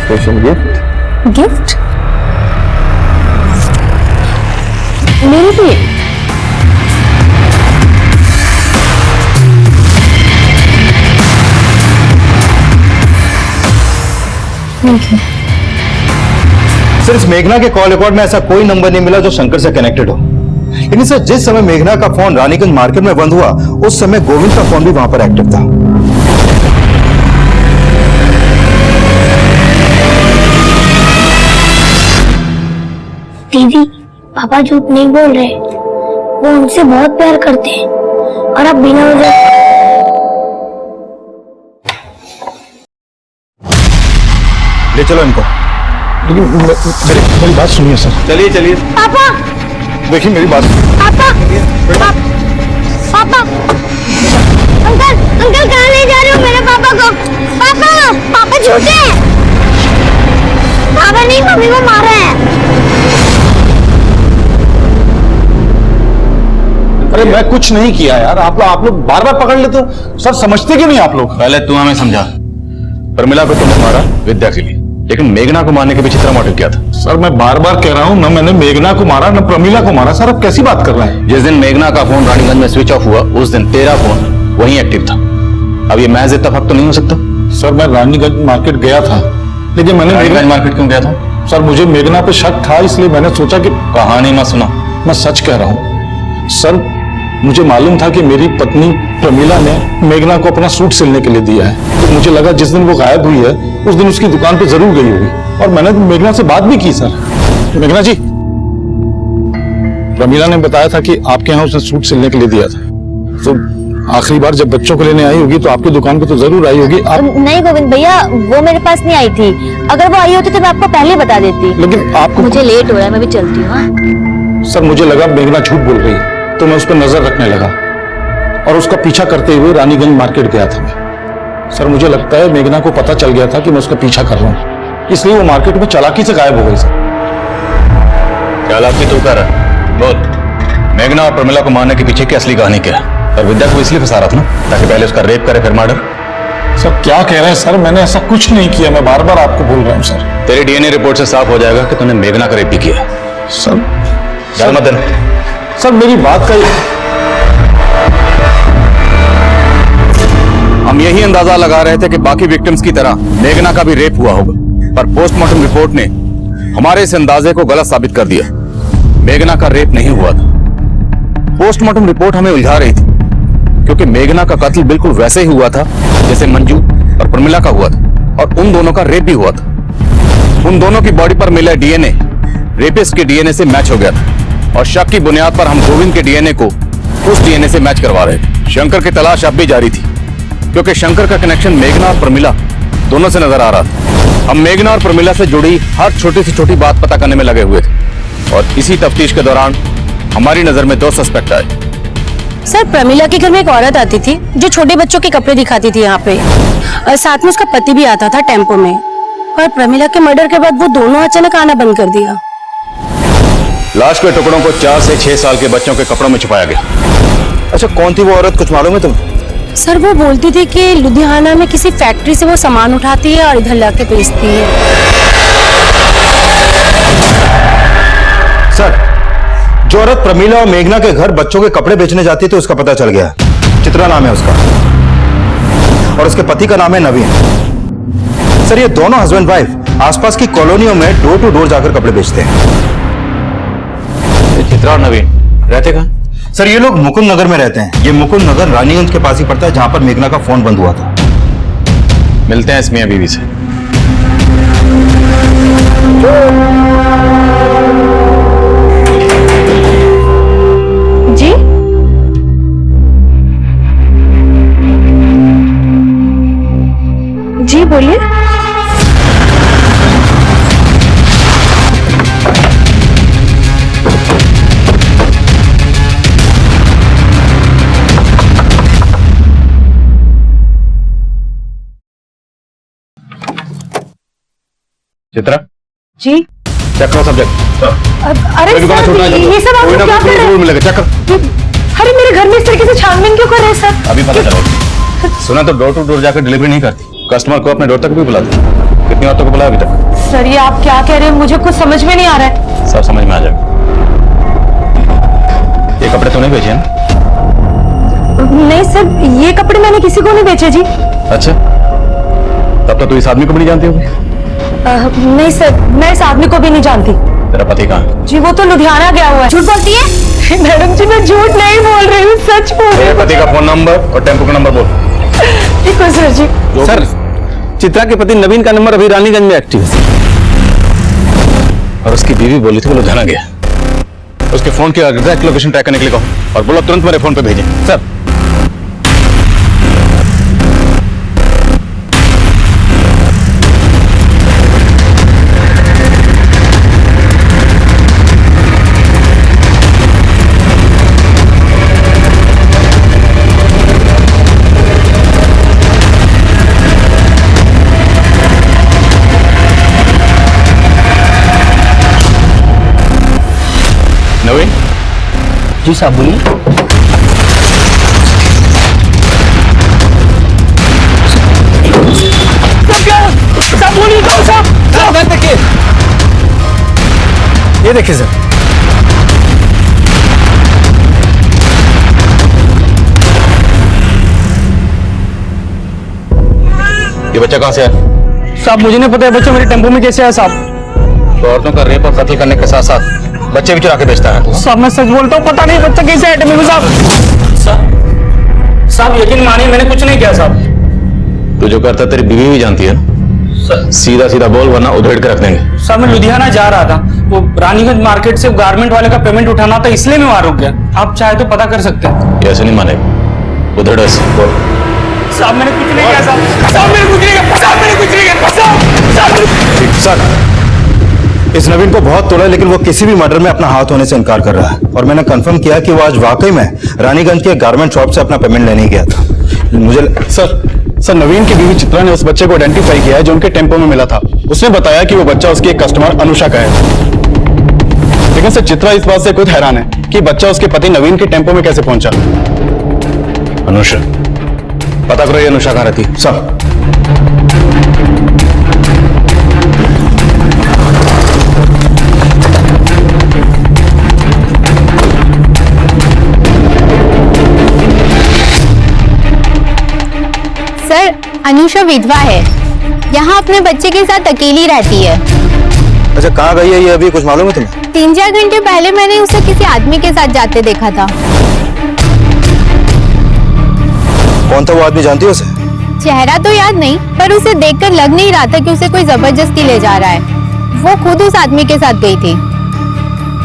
स्पेशल गिफ्ट। गिफ्ट? मेरे लिए? Thank you. सर, इस मेघना के कॉल रिकॉर्ड में ऐसा कोई नंबर नहीं मिला जो शंकर से कनेक्टेड हो। लेकिन सर, जिस समय मेघना का फोन रानीगंज मार्केट में बंद हुआ, उस समय गोविंद का फोन भी वहां पर एक्टिव था। दीदी, पापा झूठ नहीं बोल रहे, वो उनसे बहुत प्यार करते हैं, और अब बिना वजह ले चलो इनको। लेकिन मेरी बात सुनिए सर। चलिए चलिए। पापा देखिए मेरी बात। पापा पापा अंकल अंकल कहाँ ले जा रहे हो मेरे पापा को? पापा पापा झूठे हैं। पापा नहीं मम्मी को मारा है। अरे मैं कुछ नहीं किया यार, आप लोग बार बार पकड़ लेते हो सर, समझते क्यों नहीं आप लोग? पहले तू हमें समझा। प्रमिला को तुमने मारा विद्या के लिए, लेकिन मेघना को मारने के पीछे तेरा मोटिव क्या था? सर मैं बार बार कह रहा हूँ, न मैंने मेघना को मारा न प्रमिला को मारा। सर आप कैसी बात कर रहे हैं? जिस दिन मेघना का फोन रानीगंज में स्विच ऑफ हुआ उस दिन तेरा फोन वहीं एक्टिव था। अब ये महज इत्तेफाक तो नहीं हो सकता? सर मैं रानीगंज मार्केट गया था, लेकिन मैंने रानीगंज मार्केट क्यों गया था? सर मुझे मेघना पे शक था, इसलिए मैंने सोचा कि कहानी मत सुना। मैं सच कह रहा हूँ सर, मुझे मालूम था कि मेरी पत्नी प्रमिला ने मेघना को अपना सूट सिलने के लिए दिया है, तो मुझे लगा जिस दिन वो गायब हुई है उस दिन उसकी दुकान पे जरूर गई होगी, और मैंने मेघना से बात भी की। सर मेघना जी, प्रमिला ने बताया था कि आपके यहाँ उसने सूट सिलने के लिए दिया था, तो आखिरी बार जब बच्चों को लेने आई होगी तो आपकी दुकान पे तो जरूर आई होगी। आप नहीं गोविंद भैया, वो मेरे पास नहीं आई थी। अगर वो आई होती तो मैं आपको पहले बता देती। लेकिन आपको मुझे लेट हो रहा है, मैं भी चलती हूँ। हाँ? सर मुझे लगा मेघना झूठ बोल रही है, तो मैं उस पर नजर रखने लगा और उसका पीछा करते हुए रानीगंज मार्केट गया था मैं। सर मुझे लगता है मेघना को पता चल गया था कि मैं उसका पीछा कर रहा हूँ, इसलिए वो मार्केट में चालाकी से गायब हो गई। सर चालाकी तू कर रहा है, बोल। मेघना और प्रमिला को मारने के पीछे की असली कहानी क्या है? और विद्या को इसलिए फंसा रहा था ना ताकि पहले उसका रेप करे फिर मर्डर। सर क्या कह रहे हैं सर, मैंने ऐसा कुछ नहीं किया, मैं बार बार आपको बोल रहा हूँ सर। तेरी डीएनए रिपोर्ट से साफ हो जाएगा कि तूने मेघना का रेप भी किया है। सर डर मत देना। सर मेरी बात का हम यही अंदाजा लगा रहे थे कि बाकी विक्टिम्स की तरह मेघना का भी रेप हुआ होगा, पर पोस्टमार्टम रिपोर्ट ने हमारे इस अंदाजे को गलत साबित कर दिया। मेघना का रेप नहीं हुआ था। पोस्टमार्टम रिपोर्ट हमें उलझा रही थी क्योंकि मेघना का कत्ल बिल्कुल वैसे ही हुआ था जैसे मंजू और प्रमिला का हुआ था, और उन दोनों का रेप भी हुआ था। उन दोनों की बॉडी पर मिला डीएनए रेपिस्ट के डीएनए से मैच हो गया था, और शक की बुनियाद पर हम गोविंद के डीएनए को उस डीएनए से मैच करवा रहे थे। शंकर की तलाश अब भी जारी थी क्योंकि शंकर का कनेक्शन मेघना और प्रमिला दोनों से नजर आ रहा था। हम मेघना और प्रमिला से जुड़ी हर छोटी से छोटी बात पता करने में लगे हुए थे, और इसी तफ्तीश के दौरान हमारी नजर में 2 सस्पेक्ट आए। सर प्रमिला के घर में एक औरत आती थी जो छोटे बच्चों के कपड़े दिखाती थी यहाँ पे, और साथ में उसका पति भी आता था टेम्पो में। और प्रमिला के मर्डर के बाद वो दोनों अचानक आना बंद कर दिया। लाश के टुकड़ों को 4 से 6 साल के बच्चों के कपड़ों में छुपाया गया। अच्छा कौन थी वो औरत, कुछ मालूम है तुम्हें? सर वो बोलती थी कि लुधियाना में किसी फैक्ट्री से वो सामान उठाती है और इधर लाके बेचती है। सर जो औरत प्रमिला और मेघना के घर बच्चों के कपड़े बेचने जाती थी उसका पता चल गया। चित्रा नाम है उसका, और उसके पति का नाम है नवीन। सर ये दोनों हस्बैंड वाइफ आसपास की कॉलोनियों में डोर टू डोर जाकर कपड़े बेचते हैं। चित्रा और नवीन रहते कहाँ? सर ये लोग मुकुंद नगर में रहते हैं। ये मुकुंद नगर रानीगंज के पास ही पड़ता है जहां पर मेघना का फोन बंद हुआ था। मिलते हैं इस मियां बीवी से। जी जी बोलिए। चित्रा जी चेक करो सब्जेक्ट। अरे सर ये सब आप क्या कर रहे हैं? मिलेगा चेक कर। अरे मेरे घर में इस तरीके से छानबीन क्यों कर रहे हैं सर? अभी पता चलेगा। सुना तो डोर टू डोर जाकर डिलीवरी नहीं करती, कस्टमर को अपने डोर तक भी बुलाती। कितनी औरतों को बुलाया अभी तक? सर ये आप क्या कह रहे हैं, मुझे कुछ समझ में नहीं आ रहा है। सब समझ में आ जाएगा। ये कपड़े तूने बेचे हैं ना? नहीं सर ये कपड़े मैंने किसी को नहीं बेचे जी। अच्छा तब तो तू इस आदमी को भी नहीं जानती होगी। नहीं सर मैं इस आदमी को भी नहीं जानती। तेरा पति कहाँ है? जी वो तो लुधियाना गया हुआ है। झूठ बोलती है? मैडम जी मैं झूठ नहीं बोल रही हूँ, सच बोल रही तेरे हूँ। पति का फोन नंबर और टेम्पो का नंबर बोल। ठीक है सर जी। सर चित्रा के पति नवीन का नंबर अभी रानीगंज में एक्टिव है। और उसकी बीवी बोली थी वो लुधियाना गया। उसके फोन की एग्जैक्ट लोकेशन ट्रैक करने के लिए कहो और बोलो तुरंत मेरे फोन पे भेजें। सर जी साहब बोलिए। ये देखिए सर, ये बच्चा कहाँ से है? साहब मुझे नहीं पता है बच्चा मेरे टेम्पो में कैसे आया साहब। तो औरतों का रेप और कत्ल करने के साथ साथ बच्चे भी चुरा के बेचता है। साहब मैं सच बोलता हूँ, पता नहीं बच्चा कैसे आया टेम्पो में साहब। साहब यकीन मानिए मैंने कुछ नहीं किया साहब। तू जो करता तेरी बीवी भी जानती है ना? सीधा सीधा बोल वरना उधेड़ के रख देंगे। साहब मैं लुधियाना जा रहा था, वो रानीगंज मार्केट से गारमेंट वाले का पेमेंट उठाना था इसलिए मैं वहां रुक गया। आप चाहे तो पता कर सकते हैं। ये ऐसे नहीं माने, उधेड़ ऐसे बोल। साहब मैंने कुछ नहीं किया साहब। साहब मैंने कुछ नहीं किया। साहब मैंने कुछ नहीं किया। साहब सर इस नवीन को बहुत तोड़ा, लेकिन वो किसी भी मर्डर में अपना हाथ होने से इनकार कर रहा है। और मैंने कंफर्म किया कि वो आज वाकई में रानीगंज के गारमेंट शॉप से अपना पेमेंट लेने गया था। मुझे सर नवीन की बीवी चित्रा ने उस बच्चे को आइडेंटिफाई किया है जो उनके टेम्पो में मिला था। उसने बताया कि वो बच्चा उसकी एक कस्टमर अनुषा का है। लेकिन सर चित्रा इस बात से खुद हैरान है कि बच्चा उसके पति नवीन के टेम्पो में कैसे पहुंचा। अनुषा, पता करो ये अनुषा कहाँ रहती है। सर सर अनुषा विधवा है, यहाँ अपने बच्चे के साथ अकेली रहती है। अच्छा, कहाँ गई है ये, अभी कुछ मालूम है तुम्हें? 3-4 घंटे पहले मैंने उसे किसी आदमी के साथ जाते देखा था। कौन था वो आदमी, जानती हो उसे? चेहरा तो याद नहीं, पर उसे देखकर लग नहीं रहा था कि उसे कोई जबरदस्ती ले जा रहा है। वो खुद उस आदमी के साथ गई थी।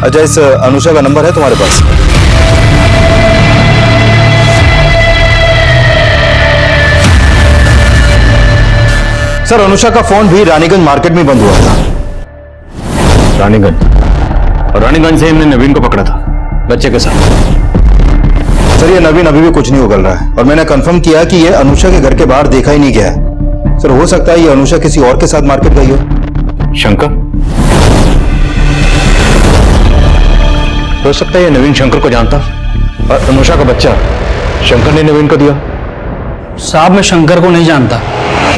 अच्छा, इस अनुषा का नंबर है तुम्हारे पास? सर अनुषा का फोन भी रानीगंज मार्केट में बंद हुआ था। रानीगंज, और रानीगंज से हमने नवीन को पकड़ा था बच्चे के साथ। सर ये नवीन अभी भी कुछ नहीं उगल रहा है, और मैंने कंफर्म किया कि ये अनुषा के घर के बाहर देखा ही नहीं गया है। सर हो सकता है ये अनुषा किसी और के साथ मार्केट गई हो। शंकर, हो सकता है ये नवीन शंकर को जानता और अनुषा का बच्चा शंकर ने नवीन को दिया। साहब मैं शंकर को नहीं जानता,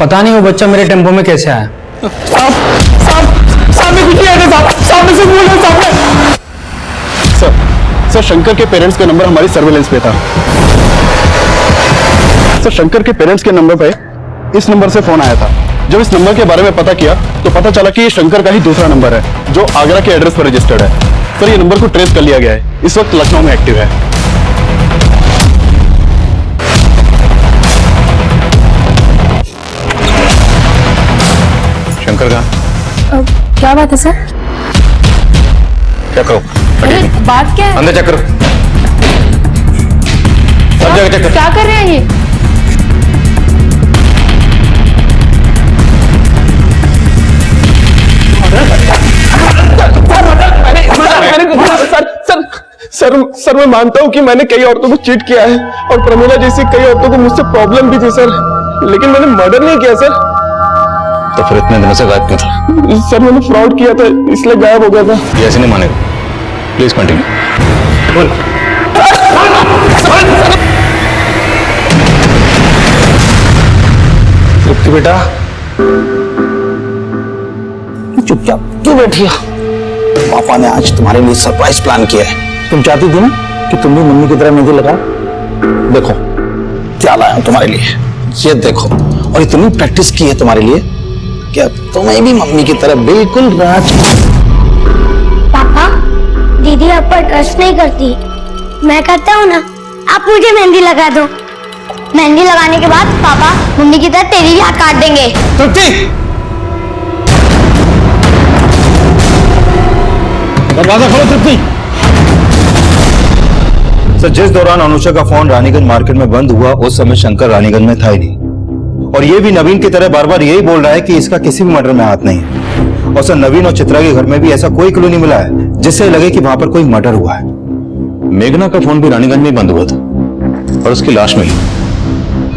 पता नहीं वो बच्चा मेरे टेम्पो में कैसे आया। साहब साहब साहब मैं कुछ नहीं आया साहब। साहब मैं सिर्फ बोल रहा हूं साहब। सर शंकर के पेरेंट्स का नंबर हमारी सर्वेलेंस पे था। सर शंकर के पेरेंट्स के नंबर पे इस नंबर से फोन आया था। जब इस नंबर के बारे में पता किया तो पता चला कि ये शंकर का ही दूसरा नंबर है जो आगरा के एड्रेस पर रजिस्टर्ड है। सर ये नंबर को ट्रेस कर लिया गया है, इस वक्त लखनऊ में एक्टिव है। शंकर कहाँ? क्या बात है सर? क्या करो? अरे बात क्या है? अंदर चेक करो, सब जगह चेक करो। क्या कर रहे हैं ये? सर मैं मानता हूँ कि मैंने कई औरतों को चीट किया है और प्रमिला जैसी कई औरतों को मुझसे प्रॉब्लम भी थी सर, लेकिन मैंने मर्डर नहीं किया सर। तो फिर इतने दिनों से गायब क्यों था? सर मैंने फ्रॉड किया था इसलिए गायब हो गया था। ये ऐसे नहीं मानेगा, प्लीज कंटिन्यू। बोल। तृप्ति बेटा चुपचाप क्यों बैठी हो? पापा ने आज तुम्हारे लिए सरप्राइज प्लान किया है। तुम चाहती थी ना कि तुम भी मम्मी की तरह मेहंदी लगाओ। देखो क्या लाया हूं तुम्हारे लिए, ये देखो। और इतनी प्रैक्टिस की है तुम्हारे लिए कि अब तुम्हें भी मम्मी की तरह बिल्कुल राज। पापा दीदी आप पर ट्रस्ट नहीं करती, मैं करता हूँ ना। आप मुझे मेहंदी लगा दो। मेहंदी लगाने के बाद पापा मम्मी की तरह तेरी भी हाथ काट देंगे। तृप्ति दरवाजा खोलो। तृप्ति सर जिस दौरान अनुषा का फोन रानीगंज मार्केट में बंद हुआ उस समय शंकर रानीगंज में था ही नहीं, और ये भी नवीन की तरह बार बार यही बोल रहा है कि इसका किसी भी मर्डर में हाथ नहीं है। और सर नवीन और चित्रा के घर में भी ऐसा कोई क्लू नहीं मिला है जिससे लगे कि वहां पर कोई मर्डर हुआ है। मेघना का फोन भी रानीगंज में बंद हुआ था और उसकी लाश मिली।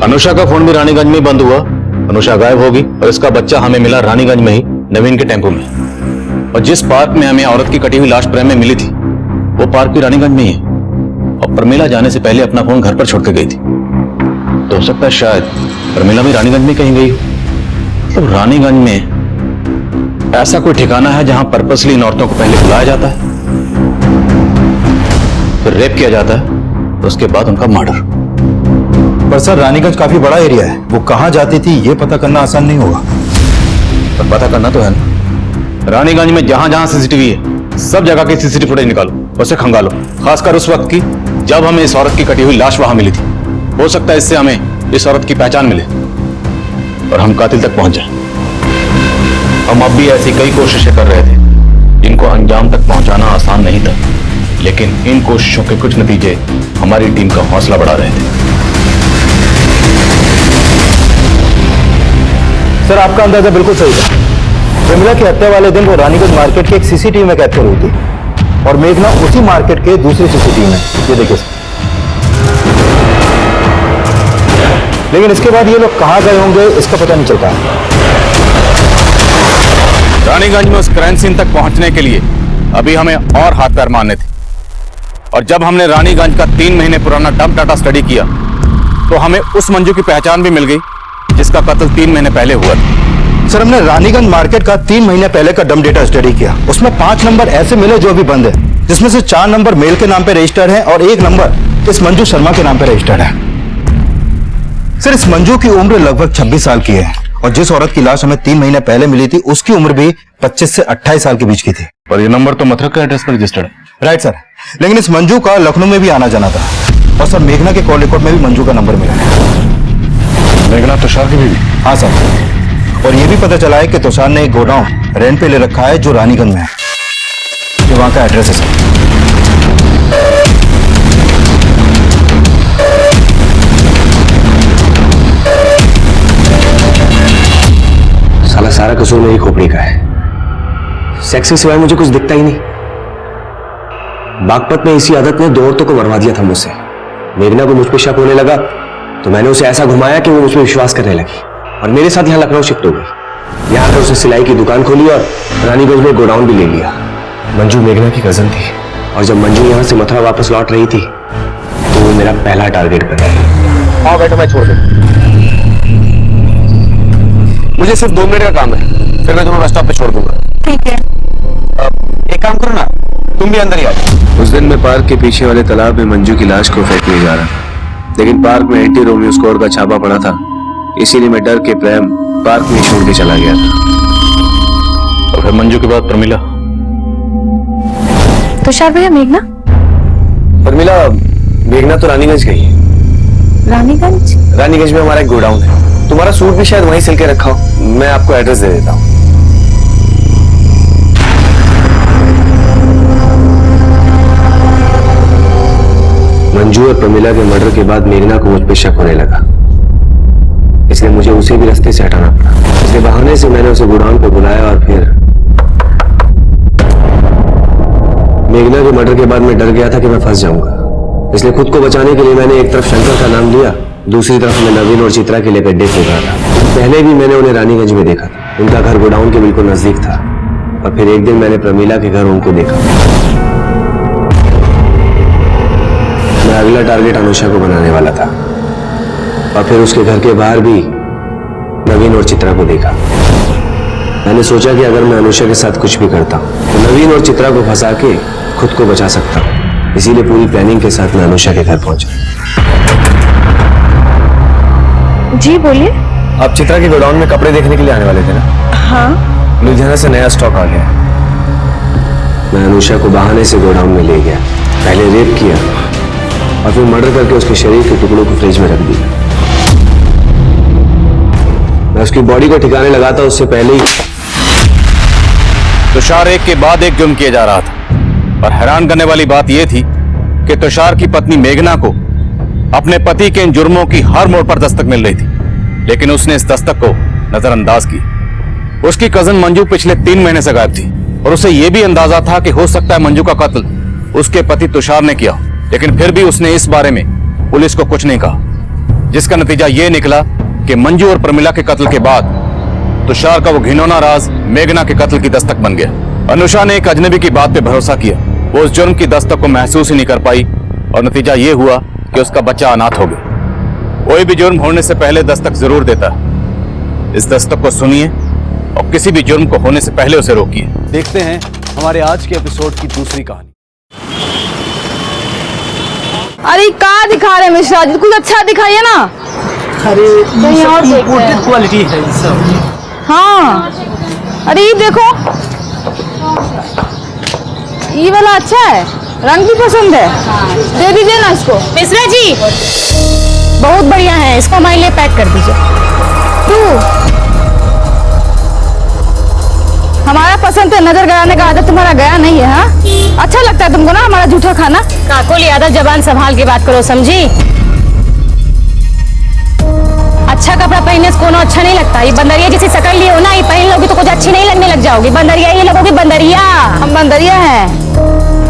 अनुषा का फोन भी रानीगंज में बंद हुआ, अनुषा गायब होगी और इसका बच्चा हमें मिला रानीगंज में ही नवीन के टेम्पो में। और जिस पार्क में हमें औरत की कटी हुई लाश प्रेम में मिली थी वो पार्क भी रानीगंज में ही है। और प्रमीला जाने से पहले अपना फोन घर पर छोड़ के गई थी। तो हो सकता है शायद प्रमीला भी रानीगंज में कहीं गई हो। तो रानीगंज में ऐसा कोई ठिकाना है जहां पर्पसली इन औरतों को पहले बुलाया जाता है, फिर रेप किया जाता है, उसके बाद उनका मर्डर। पर सर रानीगंज काफी बड़ा एरिया है, वो कहाँ जाती थी ये पता करना आसान नहीं होगा। पर पता करना तो है ना। रानीगंज में जहां जहां सीसीटीवी है सब जगह की सीसीटीवी फुटेज निकालो, उसे खंगालो, खासकर उस वक्त की जब हमें इस औरत की कटी हुई लाश वहां मिली थी। हो सकता है इससे हमें इस औरत की पहचान मिले और हम कातिल तक पहुंच जाएं। हम अब भी ऐसी कई कोशिशें कर रहे थे जिनको अंजाम तक पहुंचाना आसान नहीं था, लेकिन इन कोशिशों के कुछ नतीजे हमारी टीम का हौसला बढ़ा रहे थे। सर आपका अंदाजा बिल्कुल सही था। प्रमिला की हत्या वाले दिन वो रानीगंज मार्केट के एक सीसीटीवी में कैप्चर हुई थी और मेघना उसी मार्केट के दूसरे सीसीटीवी में। ये देखिए सर। लेकिन इसके बाद ये लोग कहां गए होंगे इसका पता नहीं चलता। रानीगंज में उस क्राइम सीन तक पहुंचने के लिए अभी हमें और हाथ पैर मारने थे, और जब हमने रानीगंज का 3 महीने पुराना डंप डाटा स्टडी किया तो हमें उस मंजू की पहचान भी मिल गई जिसका कत्ल 3 महीने पहले हुआ था। सर हमने रानीगंज मार्केट का 3 महीने पहले का डंप डेटा स्टडी किया। उसमें 5 नंबर ऐसे मिले जो अभी बंद है, जिसमें से 4 नंबर मेल के नाम पे रजिस्टर्ड है और 1 नंबर इस मंजू शर्मा के नाम पे रजिस्टर्ड है। सर इस मंजू की उम्र लगभग 26 साल की है और जिस औरत की लाश हमें 3 महीने पहले मिली थी उसकी उम्र भी 25 से 28 साल के बीच की थी। और ये नंबर तो मथुरा के एड्रेस पर रजिस्टर्ड है। राइट सर, लेकिन इस मंजू का लखनऊ में भी आना जाना था और सर मेघना के कॉल रिकॉर्ड में भी मंजू का नंबर मिला है। मेघना तुषार की बीवी? हाँ सर, और ये भी पता चला है कि तुषार ने एक गोडाउन रेंट पे ले रखा है जो रानीगंज में है। ये वहां का एड्रेस है सर। साला सारा कसूर मेरी खोपड़ी का है। सेक्स के सिवाय मुझे कुछ दिखता ही नहीं। बागपत में इसी आदत ने 2 औरतों को मरवा दिया था मुझसे। मेघना को मुझ पर शक होने लगा तो मैंने उसे ऐसा घुमाया कि वो मुझ पर विश्वास करने लगी और मेरे साथ यहाँ लखनऊ शिफ्ट हो गई। यहाँ पर उसने सिलाई की दुकान खोली और रानीगंज में गोडाउन भी ले लिया। मंजू मेघना की कजन थी और जब मंजू यहाँ से मथुरा वापस लौट रही थी तो वो मेरा पहला टारगेट बना। हाँ बेटा मैं छोड़ दूँ, मुझे सिर्फ 2 मिनट का काम है, फिर मैं तुम्हें बस स्टॉप पे छोड़ दूंगा। ठीक है। एक काम करो ना, तुम भी अंदर ही आ जाओ। उस दिन मैं पार्क के पीछे वाले तालाब में मंजू की लाश को फेंकने जा रहा, लेकिन पार्क में एंटी रोमियो स्कोर का छापा पड़ा था, इसीलिए मैं डर के प्रेम पार्क में छोड़ के चला गया था। और फिर मंजू के बाद प्रमिला? तुषार भैया मेघना? प्रमिला, मेघना तो रानीगंज गई है। रानीगंज? रानीगंज में हमारा एक गोडाउन है, तुम्हारा सूट भी शायद वहीं सिल के रखा हो। मैं आपको एड्रेस दे देता हूँ। मंजू और प्रमिला के मर्डर के बाद मेघना को मुझ पर शक होने लगा, इसलिए मुझे उसे भी रास्ते से हटाना पड़ा। इसलिए बहाने से मैंने उसे गोडाउन पर बुलाया और फिर मेघना के मर्डर के बाद मैं डर गया था कि मैं फंस जाऊंगा, इसलिए खुद को बचाने के लिए मैंने एक तरफ शंकर का नाम लिया, दूसरी तरफ मैं नवीन और चित्रा के लिए गड्ढे खोद रहा था। पहले भी मैंने उन्हें रानीगंज में देखा था, उनका घर गोडाउन के बिल्कुल नजदीक था। और फिर एक दिन मैंने प्रमिला के घर उनको देखा। मैं अगला टारगेट अनुषा को बनाने वाला था और फिर उसके घर के बाहर भी नवीन और चित्रा को देखा। मैंने सोचा कि अगर मैं अनुषा के साथ कुछ भी करता हूं तो नवीन और चित्रा को फंसा के खुद को बचा सकता हूं, इसीलिए पूरी प्लानिंग के साथ मैं अनुषा के घर पहुंचा। जी बोलिए। आप चित्रा के गोडाउन में कपड़े देखने के लिए आने वाले थे ना? हाँ। लुधियाना से नया स्टॉक आ गया। मैं अनुषा को बहाने से गोडाउन में ले गया, पहले रेप किया और फिर मर्डर करके उसके शरीर के टुकड़ों को फ्रिज में रख दिया। मैं उसकी बॉडी को ठिकाने लगाता उससे पहले ही तुषार एक के बाद एक जुर्म किए जा रहा था और हैरान करने वाली बात यह थी कि तुषार की पत्नी मेघना को अपने पति के इन जुर्मों की हर मोड़ पर दस्तक मिल रही थी, लेकिन उसने इस दस्तक को नजरअंदाज किया। उसकी कजन मंजू पिछले 3 महीने से गायब थी और उसे यह भी अंदाजा था कि हो सकता है मंजू का कत्ल उसके पति तुषार ने किया, लेकिन फिर भी उसने इस बारे में पुलिस को कुछ नहीं कहा, जिसका नतीजा यह निकला कि मंजू और प्रमिला के कत्ल के बाद तुषार का वो घिनौना राज मेघना के कत्ल की दस्तक बन गया। अनुषा ने एक अजनबी की बात पे भरोसा किया, वो उस जुर्म की दस्तक को महसूस ही नहीं कर पाई और नतीजा ये हुआ कि उसका बच्चा अनाथ हो गया। कोई भी जुर्म होने से पहले दस्तक जरूर देता है। इस दस्तक को सुनिए और किसी भी जुर्म को होने से पहले उसे रोकिए। देखते हैं हमारे आज के एपिसोड की दूसरी कहानी। अरे कहाँ दिखा रहे हैं मिश्रा जी, कुछ अच्छा दिखाइए ना। अरे कहीं और देखते इम्पोर्टेड हैं। क्वालिटी है ये सब। हाँ, अरे ये देखो, ये वाला अच्छा है, रंग भी पसंद है, दे दीजिए ना इसको। मिश्रा जी, बहुत बढ़िया है, इसको हमारे लिए पैक कर दीजिए। हमारा पसंद है, नजर गड़ाने का आदत तुम्हारा गया नहीं है। हाँ, अच्छा लगता है तुमको ना हमारा झूठा खाना। काकुल यादव, जबान संभाल के बात करो, समझी? अच्छा कपड़ा पहनने से कोनो अच्छा नहीं लगता। ये बंदरिया जैसी शकल लिए हो ना, ये पहन लोगी तो कुछ अच्छी नहीं लगने लग जाओगी। बंदरिया ये लगोगी, बंदरिया। हम बंदरिया हैं,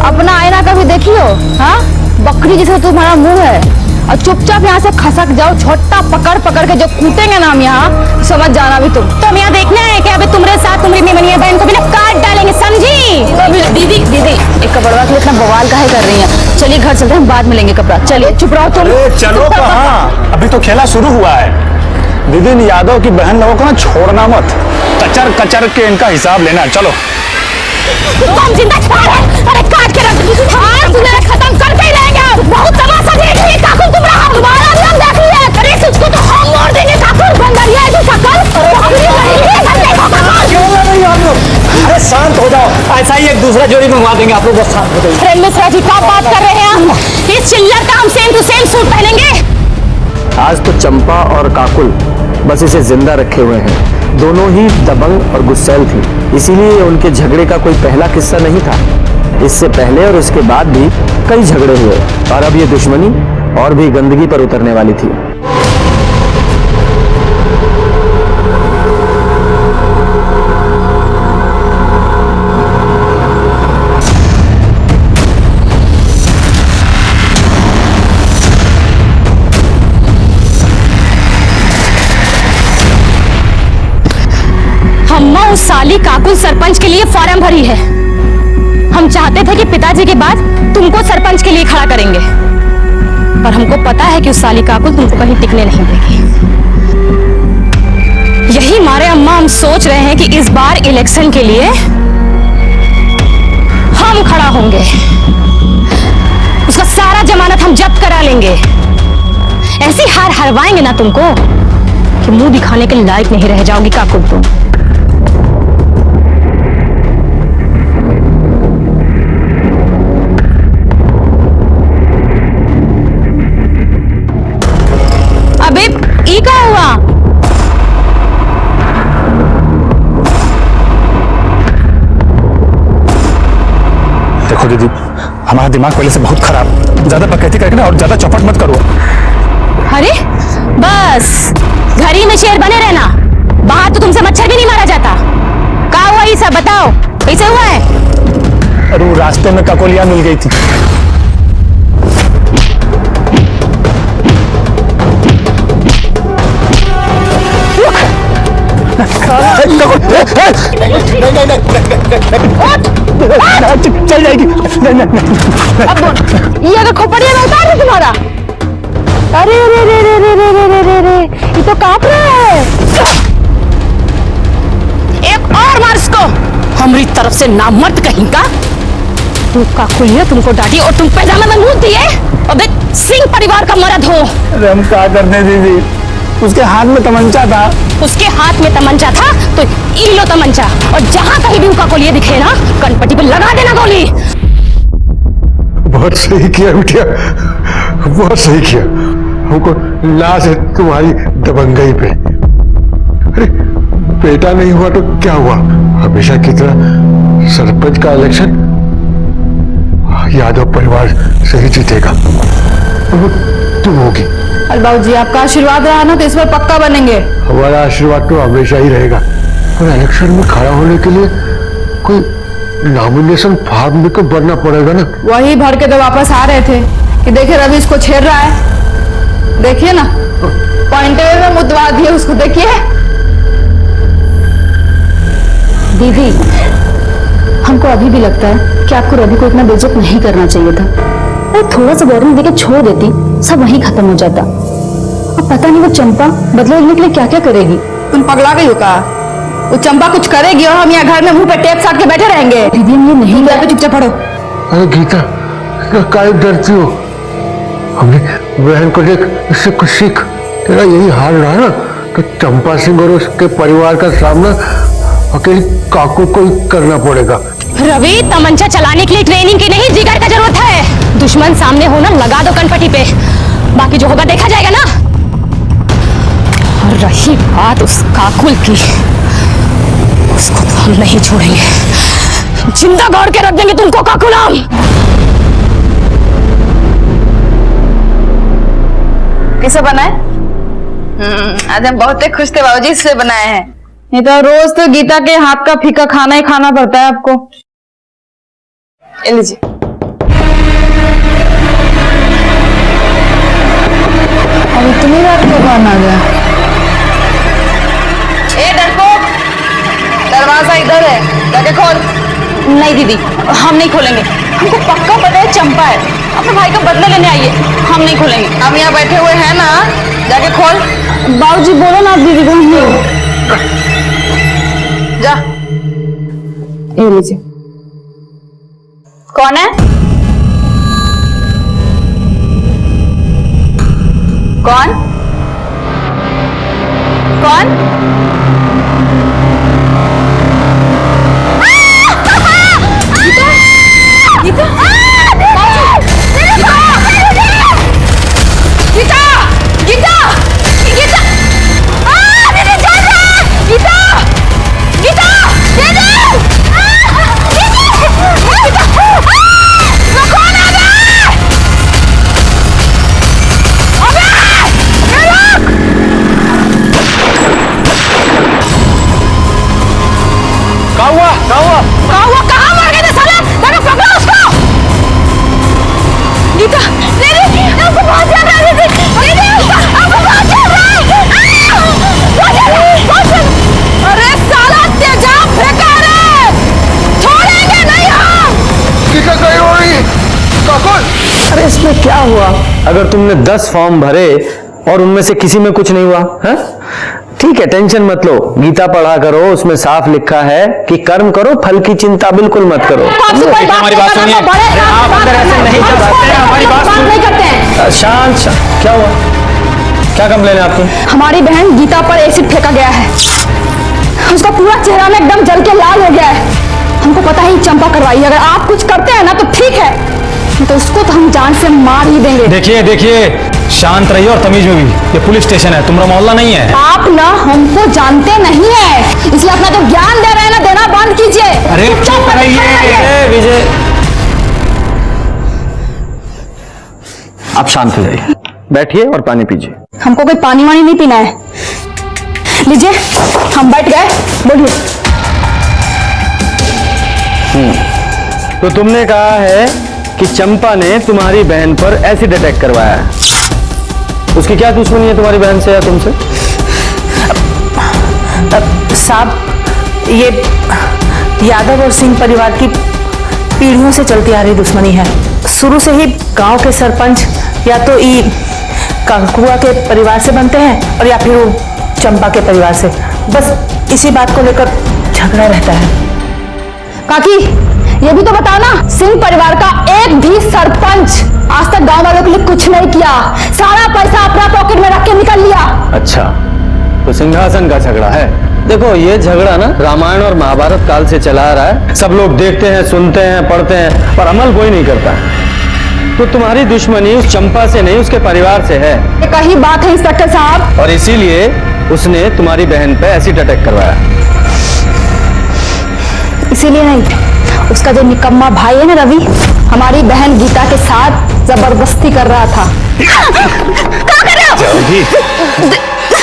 अपना आईना कभी देखियो। हाँ, बकरी जैसा तुम्हारा मुंह है, और चुपचाप यहाँ से खसक जाओ। छोटा पकड़ पकड़ के जो कूटेंगे ना हम यहाँ, समझ जाना भी तुम। तो हम यहाँ देखना है कि अभी तुम्हारे साथ तुम्हारी मेमनिया बहन को भी ना काट डालेंगे, समझी? दीदी दीदी, एक कपड़वा के लिए इतना बवाल काहे कर रही हैं? चलिए घर चलते हैं, हम बाद में लेंगे कपड़ा। चलिए चुप रहो तुम। चलो कहाँ, अभी तो खेला शुरू हुआ है। दीदी, इन यादव की बहन लोगों को ना छोड़ना मत, कचर कचर के इनका हिसाब लेना। चलो तुम जिंदा छोड़, अरे काट के रख। हाँ, तुम्हें खत्म करके ही रहेंगे। बहुत तमाशा देख लिए काकुल, तुम्हारा भी हम देख लिए। अरे उसको तो हम मोड़ देंगे काकुल, बंदरिया ऐसी शकल। अरे शांत हो जाओ, ऐसा ही एक दूसरा जोड़ी मंगवा देंगे आप लोग, बस शांत हो जाइए। अरे मिश्रा जी, क्या बात कर रहे हैं हम? इस चिल्लर का हम सेम टू सेम सूट पहनेंगे। आज तो चंपा और काकुल बस इसे जिंदा रखे हुए हैं। दोनों ही दबंग और गुस्सैल थी, इसीलिए उनके झगड़े का कोई पहला किस्सा नहीं था। इससे पहले और इसके बाद भी कई झगड़े हुए, और अब ये दुश्मनी और भी गंदगी पर उतरने वाली थी। अम्मा उस साली काकुल सरपंच के लिए फॉर्म भरी है। हम चाहते थे कि पिताजी के बाद तुमको सरपंच के लिए खड़ा करेंगे, पर हमको पता है कि उस साली काकुल तुमको कहीं टिकने नहीं देगी। यही मारे अम्मा हम सोच रहे हैं कि इस बार इलेक्शन के लिए हम खड़ा होंगे। उसका सारा जमानत हम जब्त करा लेंगे। ऐसी हार हरवाएंगे ना तुमको कि मुंह दिखाने के लायक नहीं रह जाओगी काकुल तुम। अबे ये क्या हुआ? देखो दीदी, हमारा दिमाग पहले से बहुत खराब, ज्यादा बकैती करके ना और ज्यादा चौपट मत करो। अरे बस घर ही में शेर बने रहना, बाहर तो तुमसे मच्छर भी नहीं मारा जाता। क्या हुआ ये सब बताओ, कैसे हुआ है? अरे वो रास्ते में ककोलिया मिल गई थी। चल जाएगी। अब ये अगर खोपड़िया में उतार दे तुम्हारा। अरे रे रे रे रे रे रे रे रे, ये तो कांप रहा है। एक और मार इसको, हमारी तरफ से नामर्द कहीं का। तू काकुलिया तुमको डांटी और तुम पैजामा में मुंह दिए। अबे सिंह परिवार का मर्द हो। अरे हम क्या करने दीदी, उसके हाथ में तमंचा था। उसके हाथ में तमंचा था तो ई लो तमंचा, और जहां कहीं भी उनका गोली दिखे ना, कनपट्टी पे लगा देना गोली। बहुत सही किया बिटिया, बहुत सही किया। हमको लाश है तुम्हारी दबंगई पे। अरे बेटा नहीं हुआ तो क्या हुआ, हमेशा की तरह सरपंच का इलेक्शन यादव परिवार से ही जीतेगा। वो तुम होगी। अरे बाबूजी, आपका आशीर्वाद रहा ना तो इस बार पक्का बनेंगे। हमारा आशीर्वाद तो हमेशा ही रहेगा। और इलेक्शन में खड़ा होने के लिए कोई नॉमिनेशन फॉर्म भी तो भरना पड़ेगा ना। वही भर के तो वापस आ रहे थे कि देखिए रवि इसको छेड़ रहा है। देखिए ना, पॉइंटे में मुदवा दिए उसको, देखिए। दीदी, हमको अभी भी लगता है कि आपको रवि को इतना बेइज्जत नहीं करना चाहिए था। अरे थोड़ा सा वार्निंग देके छोड़ देती, सब वहीं खत्म हो जाता। अब पता नहीं वो चंपा बदला लेने के लिए क्या क्या करेगी। तुम पगला गई हो का? वो चंपा कुछ करेगी और हम यहाँ घर में मुंह पे टेप साट के बैठे रहेंगे। दीदी ये नहीं जाके चुपचाप पढ़ो। अरे गीता, काहे डरती हो? हमने बहन को देख, इससे कुछ सीख। तेरा यही हाल रहा ना तो चंपा सिंह और उसके परिवार का सामना अकेले काकू को ही करना पड़ेगा। रवि, तमंचा चलाने के लिए ट्रेनिंग की नहीं, जिगर का जरूरत है। दुश्मन सामने हो ना, लगा दो कनपटी पे, बाकी जो होगा देखा जाएगा ना। और रही बात उस काकुल की, उसको तो हम नहीं छोड़ेंगे, जिंदा गाड़ के रख देंगे तुमको काकुल हम। किसे बनाए? आज हम बहुत खुश थे बाबूजी, इससे बनाए हैं। नहीं तो रोज तो गीता के हाथ का फीका खाना ही खाना पड़ता है आपको। ये लीजिए। अब इतनी रात को कौन आ गया? ए डरपोक, दरवाजा इधर है, जाके खोल। नहीं दीदी, हम नहीं खोलेंगे, हमको पक्का पता है चंपा है, अपने भाई का बदला लेने आई है, हम नहीं खोलेंगे। हम यहाँ बैठे हुए हैं ना, जाके खोल। बाबूजी बोलो ना दीदी को। जा, ये लीजिए। कौन है? कौन? कौन? गीता? अरे इसमें क्या हुआ? अगर तुमने 10 फॉर्म भरे और उनमें से किसी में कुछ नहीं हुआ, है? ठीक है, टेंशन मत लो, गीता पढ़ा करो, उसमें साफ लिखा है कि कर्म करो, फल की चिंता बिल्कुल मत करो। हमारी बात सुनिए, आप अंदर ऐसे नहीं कर सकते, हमारी बात सुनिए। शांत शांत, क्या हुआ? क्या कंप्लेन है आपकी? हमारी बहन गीता पर एसिड फेंका गया है, उसका पूरा चेहरा में एकदम जल के लाल हो गया है। हमको पता ही चंपा करवाई, अगर आप कुछ करते हैं ना तो ठीक है, तो उसको तो हम जान से मार ही देंगे। देखिए देखिए, शांत रहिए और तमीज में भी, ये पुलिस स्टेशन है, तुम्हारा मोहल्ला नहीं है। आप ना हमको जानते नहीं है, इसलिए अपना जो ज्ञान दे रहे हैं ना, देना बंद कीजिए। अरे चुप रहिए विजय, आप शांत हो जाइए, बैठिए और पानी पीजिए। हमको कोई पानी वानी नहीं पीना है, लीजिए। हम बैठ गए, बोलिए। तो तुमने कहा है कि चंपा ने तुम्हारी बहन पर एसिड अटैक करवाया है, उसकी क्या दुश्मनी है तुम्हारी बहन से या तुमसे? साहब, ये यादव और सिंह परिवार की पीढ़ियों से चलती आ रही दुश्मनी है। शुरू से ही गांव के सरपंच या तो ई कंकुआ के परिवार से बनते हैं और या फिर वो चंपा के परिवार से, बस इसी बात को लेकर झगड़ा रहता है। काकी, ये भी तो बताओ ना, सिंह परिवार का एक भी सरपंच आज तक गांव वालों के लिए कुछ नहीं किया, सारा पैसा अपना पॉकेट में रख के निकल लिया। अच्छा, तो सिंहासन का झगड़ा है। देखो, ये झगड़ा ना रामायण और महाभारत काल से चला आ रहा है, सब लोग देखते हैं, सुनते हैं, पढ़ते हैं, पर अमल कोई नहीं करता। तो तुम्हारी दुश्मनी उस चंपा से नहीं, उसके परिवार से है। ये कही बात है इंस्पेक्टर साहब, और इसीलिए उसने तुम्हारी बहन पे एसिड अटैक करवाया। इसीलिए नहीं, उसका जो निकम्मा भाई है ना रवि, हमारी बहन गीता के साथ जबरदस्ती कर रहा था। क्या कर रहे हो?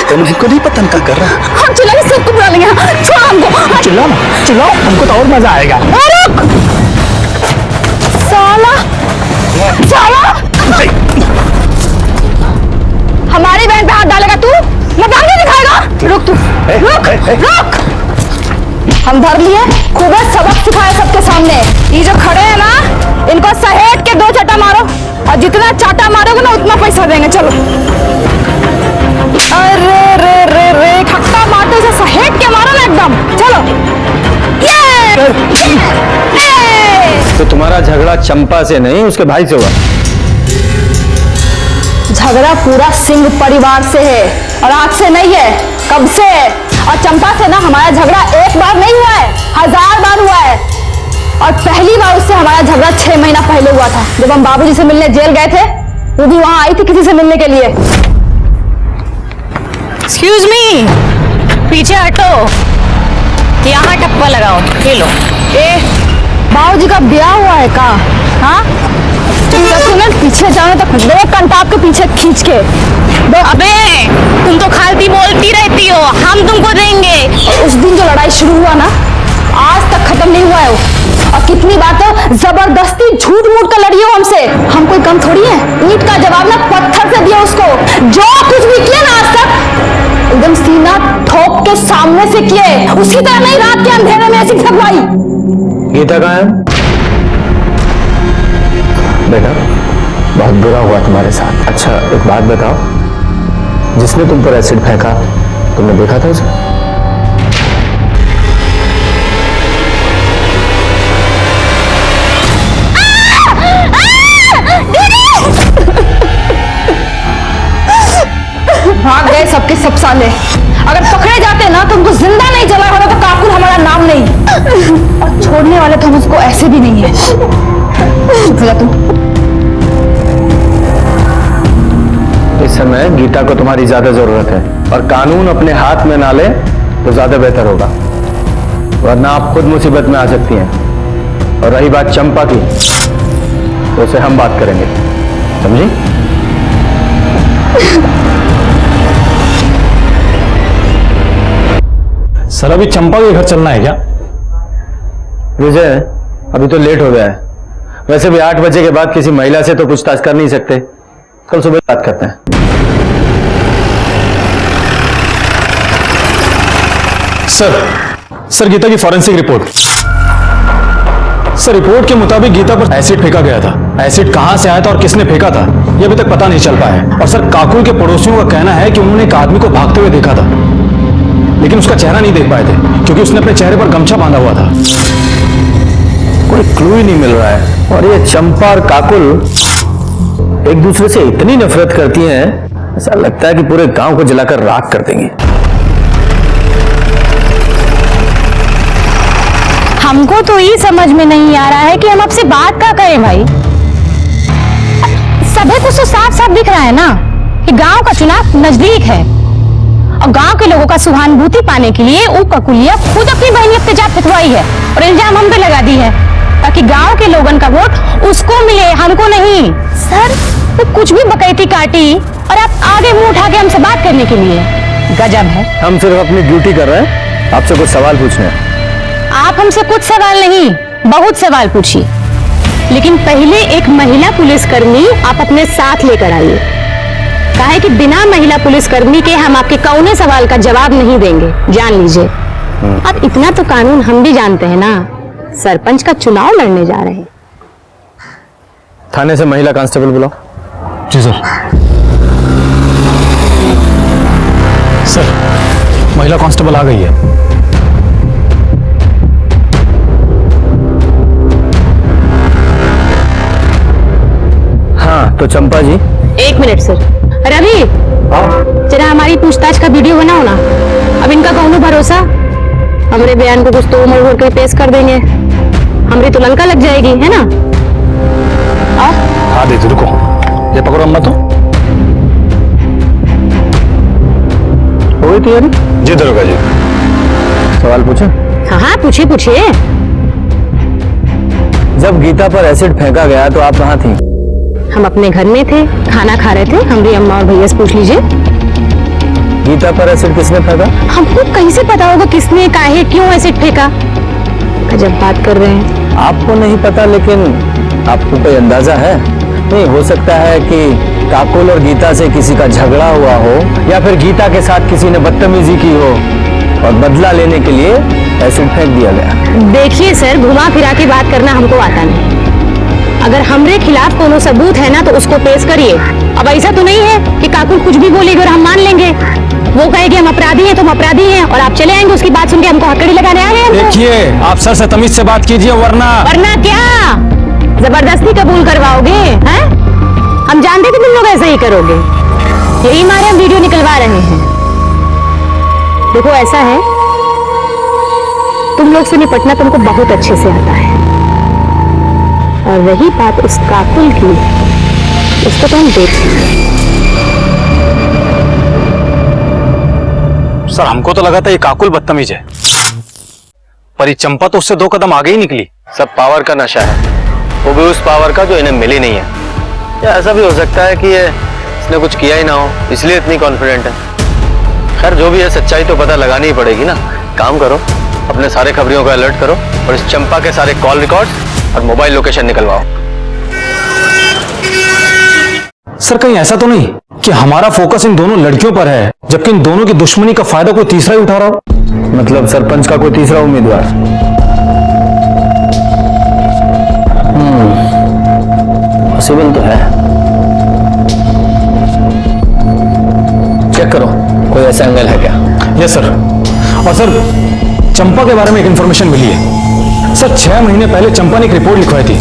तुमको नहीं पता क्या कर रहा है? हम चिल्लाएंगे, सबको बुला लेंगे। छोड़ो हमको। चिल्लाओ, हमको तो और मजा आएगा। साला हमारी बहन पे हाथ डालेगा तू? मजाक नहीं दिखाएगा? रुक तू, रुक। हम धर लिए, खूब सबक सिखाए सबके सामने। ये जो खड़े हैं ना, इनको सहेट के 2 चट्टा मारो और जितना चाटा मारोगे ना उतना पैसा देंगे। चलो। अरे रे रे रे खट्टा मारते से सहेट के मारो ना एकदम। चलो। ये तो तुम्हारा झगड़ा चंपा से नहीं उसके भाई से हुआ? झगड़ा पूरा सिंह परिवार से है और आज से नहीं है, कब से है। और चंपा से ना हमारा झगड़ा एक बार नहीं हुआ है, 1000 बार हुआ है। और पहली बार उससे हमारा झगड़ा 6 महीना पहले हुआ था, जब हम बाबूजी से मिलने जेल गए थे। वो भी वहां आई थी किसी से मिलने के लिए। एक्सक्यूज मी, पीछे हटो, यहाँ टप्पा लगाओ, ये लो। ए, बाबूजी का ब्याह हुआ है का? हाँ, पीछे जाने तो दो कंटाप के पीछे खींच के। अबे तुम तो खालती बोलती रहती हो, हम तुमको देंगे। और उस दिन जो लड़ाई शुरू हुआ ना, आज तक खत्म नहीं हुआ है वो। और कितनी बार तो जबरदस्ती झूठ मूठ कर लड़ी हो हमसे। हम कोई कम थोड़ी है, ईंट का जवाब ना पत्थर से दिया उसको। जो कुछ भी किया ना आज तक एकदम सीना ठोक के सामने से किए। उसी तरह नहीं रात के अंधेरे में ऐसी भगवाई। गीता कहाँ है? बेटा बहुत बुरा हुआ तुम्हारे साथ। अच्छा एक बात बताओ, जिसने तुम पर एसिड फेंका तुमने देखा था उसे? भाग गए सबके सब साले। अगर पकड़े जाते ना तो उनको जिंदा नहीं जला होना तो काकुल हमारा नाम नहीं। और छोड़ने वाले तो हम उसको ऐसे भी नहीं है। चुप हो जा तू। इस समय गीता को तुम्हारी ज्यादा जरूरत है और कानून अपने हाथ में ना ले तो ज्यादा बेहतर होगा, वरना आप खुद मुसीबत में आ सकती हैं। और रही बात चंपा की, तो उसे हम बात करेंगे, समझी? सर अभी चंपा के घर चलना है क्या? विजय अभी तो लेट हो गया है। वैसे भी 8 बजे के बाद किसी महिला से तो पूछताछ कर नहीं सकते, कल सुबह बात करते हैं। सर गीता की फॉरेंसिक रिपोर्ट। सर रिपोर्ट के मुताबिक गीता पर एसिड फेंका गया था। एसिड कहां से आया था और किसने फेंका था यह अभी तक पता नहीं चल पाया है। और सर काकुल के पड़ोसियों का कहना है कि उन्होंने एक आदमी को भागते हुए देखा था, लेकिन उसका चेहरा नहीं देख पाए थे क्योंकि उसने अपने चेहरे पर गमछा बांधा हुआ था। कोई क्लू ही नहीं मिल रहा है। और ये चंपा और काकुल एक दूसरे से इतनी नफरत करती हैं, ऐसा लगता है कि पूरे गांव को जलाकर राख कर देंगी। हमको तो ये समझ में नहीं आ रहा है कि हम आपसे बात क्या करें भाई। सभी कुछ तो साफ साफ दिख रहा है ना कि गांव का चुनाव नजदीक है और गांव के लोगों का सहानुभूति पाने के लिए वो ककुलिया खुद अपनी बहनियत पे जात फितवाई है और इल्जाम हम पे लगा दी है ताकि गांव के लोगों का वोट उसको मिले, हमको नहीं। सर वो कुछ भी बकैती काटी और आप आगे मुंह उठा के हमसे बात करने के लिए, गजब है। हम सिर्फ अपनी ड्यूटी कर रहे हैं, आपसे कुछ सवाल पूछने हैं। आप हमसे कुछ सवाल नहीं, बहुत सवाल पूछिए, लेकिन पहले एक महिला पुलिसकर्मी आप अपने साथ लेकर आइए। काहे कि बिना महिला पुलिसकर्मी के हम आपके कौने सवाल का जवाब नहीं देंगे, जान लीजिए। अब इतना तो कानून हम भी जानते हैं ना, सरपंच का चुनाव लड़ने जा रहे हैं। थाने से महिला कांस्टेबल बुलाओ। जी सर। सर महिला कांस्टेबल आ गई है। हाँ तो चंपा जी। 1 मिनट सर। रवि जरा हमारी पूछताछ का वीडियो बनाओ ना। अब इनका कहूँ भरोसा, हमरे बयान को कुछ तो उमड़ भर के पेश कर देंगे, हमरी तो लंका लग जाएगी, है ना? हाँ दीदी रुको, ये पकड़ो अम्मा। तो हो गई तैयारी? जी दरोगा जी। सवाल पूछे? हाँ हाँ पूछिए पूछिए। जब गीता पर एसिड फेंका गया तो आप कहाँ थी? हम अपने घर में थे, खाना खा रहे थे। हमारी अम्मा और भैया से पूछ लीजिए। गीता पर एसिड किसने फेंका? हमको कैसे पता होगा किसने, काहे, क्यों एसिड फेंका? गजब बात कर रहे हैं। आपको नहीं पता लेकिन आपको कोई अंदाजा है? नहीं हो सकता है कि काकुल और गीता से किसी का झगड़ा हुआ हो या फिर गीता के साथ किसी ने बदतमीजी की हो और बदला लेने के लिए एसिड फेंक दिया गया। देखिए सर, घुमा फिरा के बात करना हमको आता नहीं। अगर हमरे खिलाफ कोनो सबूत है ना तो उसको पेश करिए। अब ऐसा तो नहीं है कि काकुल कुछ भी बोलेगी और हम मान लेंगे। वो कहेगी हम अपराधी हैं, तुम अपराधी हैं, और आप चले आएंगे, उसकी बात सुन के हमको हथकड़ी लगाने आ गए। देखिए, आप सर से तमीज से बात कीजिए, वरना क्या जबरदस्ती कबूल करवाओगे? हैं? हम जानते थे तुम लोग ऐसा ही करोगे, यही मारे हम वीडियो निकलवा रहे हैं। देखो ऐसा है, तुम लोग से निपटना तुमको बहुत अच्छे से आता है, और रही बात उस काकुल की, उसको तो हम देख लेंगे। सर हमको तो लगा था ये काकुल बदतमीज है, पर ये चंपा तो उससे 2 कदम आगे ही निकली। सब पावर का नशा है, वो भी उस पावर का जो इन्हें मिली नहीं है। या ऐसा भी हो सकता है कि ये इसने कुछ किया ही ना हो, इसलिए इतनी कॉन्फिडेंट है। खैर जो भी है, सच्चाई तो पता लगानी ही पड़ेगी ना। काम करो, अपने सारे खबरियों को अलर्ट करो और इस चंपा के सारे कॉल रिकॉर्ड्स और मोबाइल लोकेशन निकलवाओ। सर कहीं ऐसा तो नहीं कि हमारा फोकस इन दोनों लड़कियों पर है, जबकि इन दोनों की दुश्मनी का फायदा कोई तीसरा ही उठा रहा हो? मतलब सरपंच का कोई तीसरा उम्मीदवार? पॉसिबल तो है। चेक करो, कोई ऐसा एंगल है क्या? Yes sir. और सर चंपा के बारे में एक इंफॉर्मेशन मिली है। सर 6 महीने पहले चंपा ने एक रिपोर्ट लिखवाई थी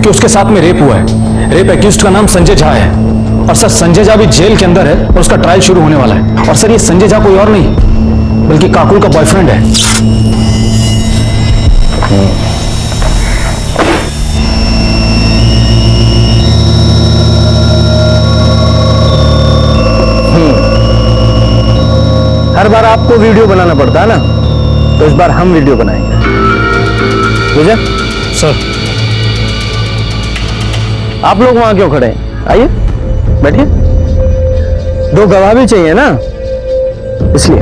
कि उसके साथ में रेप हुआ है। रेप एक्यूज्ड का नाम संजय झा है, और सर संजय झा भी जेल के अंदर है और उसका ट्रायल शुरू होने वाला है। और सर ये संजय झा कोई और नहीं बल्कि काकुल का बॉयफ्रेंड है। हर बार आपको वीडियो बनाना पड़ता है ना, तो इस बार हम वीडियो बनाएंगे। बुझे? सर आप लोग वहां क्यों खड़े हैं? आइए बैठिए। 2 गवाह भी चाहिए ना, इसलिए।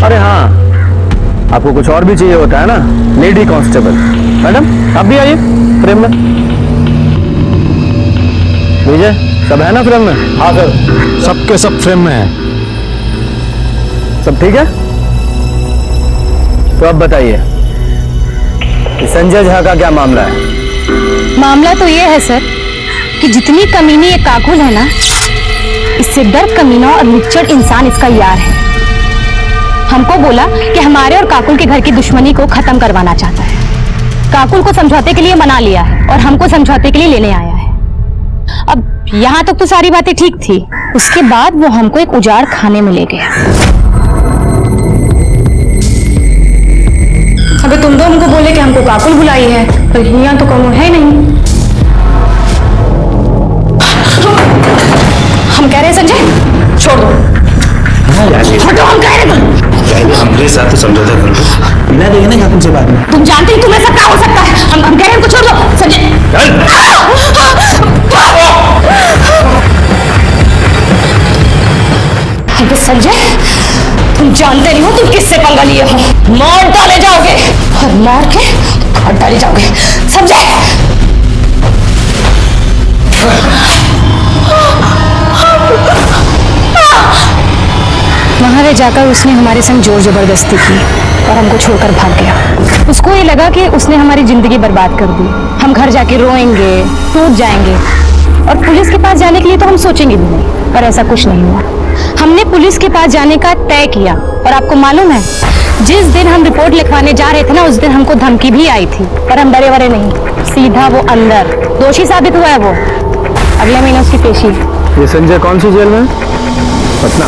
अरे हाँ, आपको कुछ और भी चाहिए होता है ना, लेडी कांस्टेबल। मैडम आप भी आइए फ्रेम में। विजय सब है ना फ्रेम में? हाँ सर, सबके सब फ्रेम में है। सब ठीक है? तो अब बताइए संजय झा का क्या मामला है? मामला तो ये है सर कि जितनी कमीनी ये काकुल है ना, इससे डर कमीना और निच्चड़ इंसान इसका यार है। हमको बोला कि हमारे और काकुल के घर की दुश्मनी को खत्म करवाना चाहता है। काकुल को समझौते के लिए मना लिया है और हमको समझौते के लिए लेने आया है। अब यहाँ तक तो सारी बातें ठीक थी, उसके बाद वो हमको एक उजाड़ खाने में ले गया। अगर तुम दो हमको बोले कि हमको काकुल बुलाई है, तो यहाँ तो कौन है नहीं। हम कह रहे हैं संजय छोड़ दो, हटो, हम कह रहे हैं हमारे साथ तो समझौता कर लो, बिना देखे ना काकुल से बात में। तुम जानते ही तुम्हें सब क्या हो सकता है। हम कह रहे हैं हमको छोड़ दो संजय। अबे संजय, तुम जानते नहीं हो तुम किससे पंगा लिए हो। मार डाले जाओगे और मार के काट डाले जाओगे, समझे? वहां वे जाकर उसने हमारे संग जोर जबरदस्ती की और हमको छोड़कर भाग गया। उसको ये लगा कि उसने हमारी जिंदगी बर्बाद कर दी। हम घर जाके रोएंगे, टूट जाएंगे, और पुलिस के पास जाने के लिए तो हम सोचेंगे भी नहीं, पर ऐसा कुछ नहीं हुआ। हमने पुलिस के पास जाने का तय किया, और आपको मालूम है जिस दिन हम रिपोर्ट लिखवाने जा रहे थे ना, उस दिन हमको धमकी भी आई थी, पर हम डरे वरे नहीं, सीधा वो अंदर। दोषी साबित हुआ है वो, अगले महीने उसकी पेशी। ये संजय कौन सी जेल में? पटना।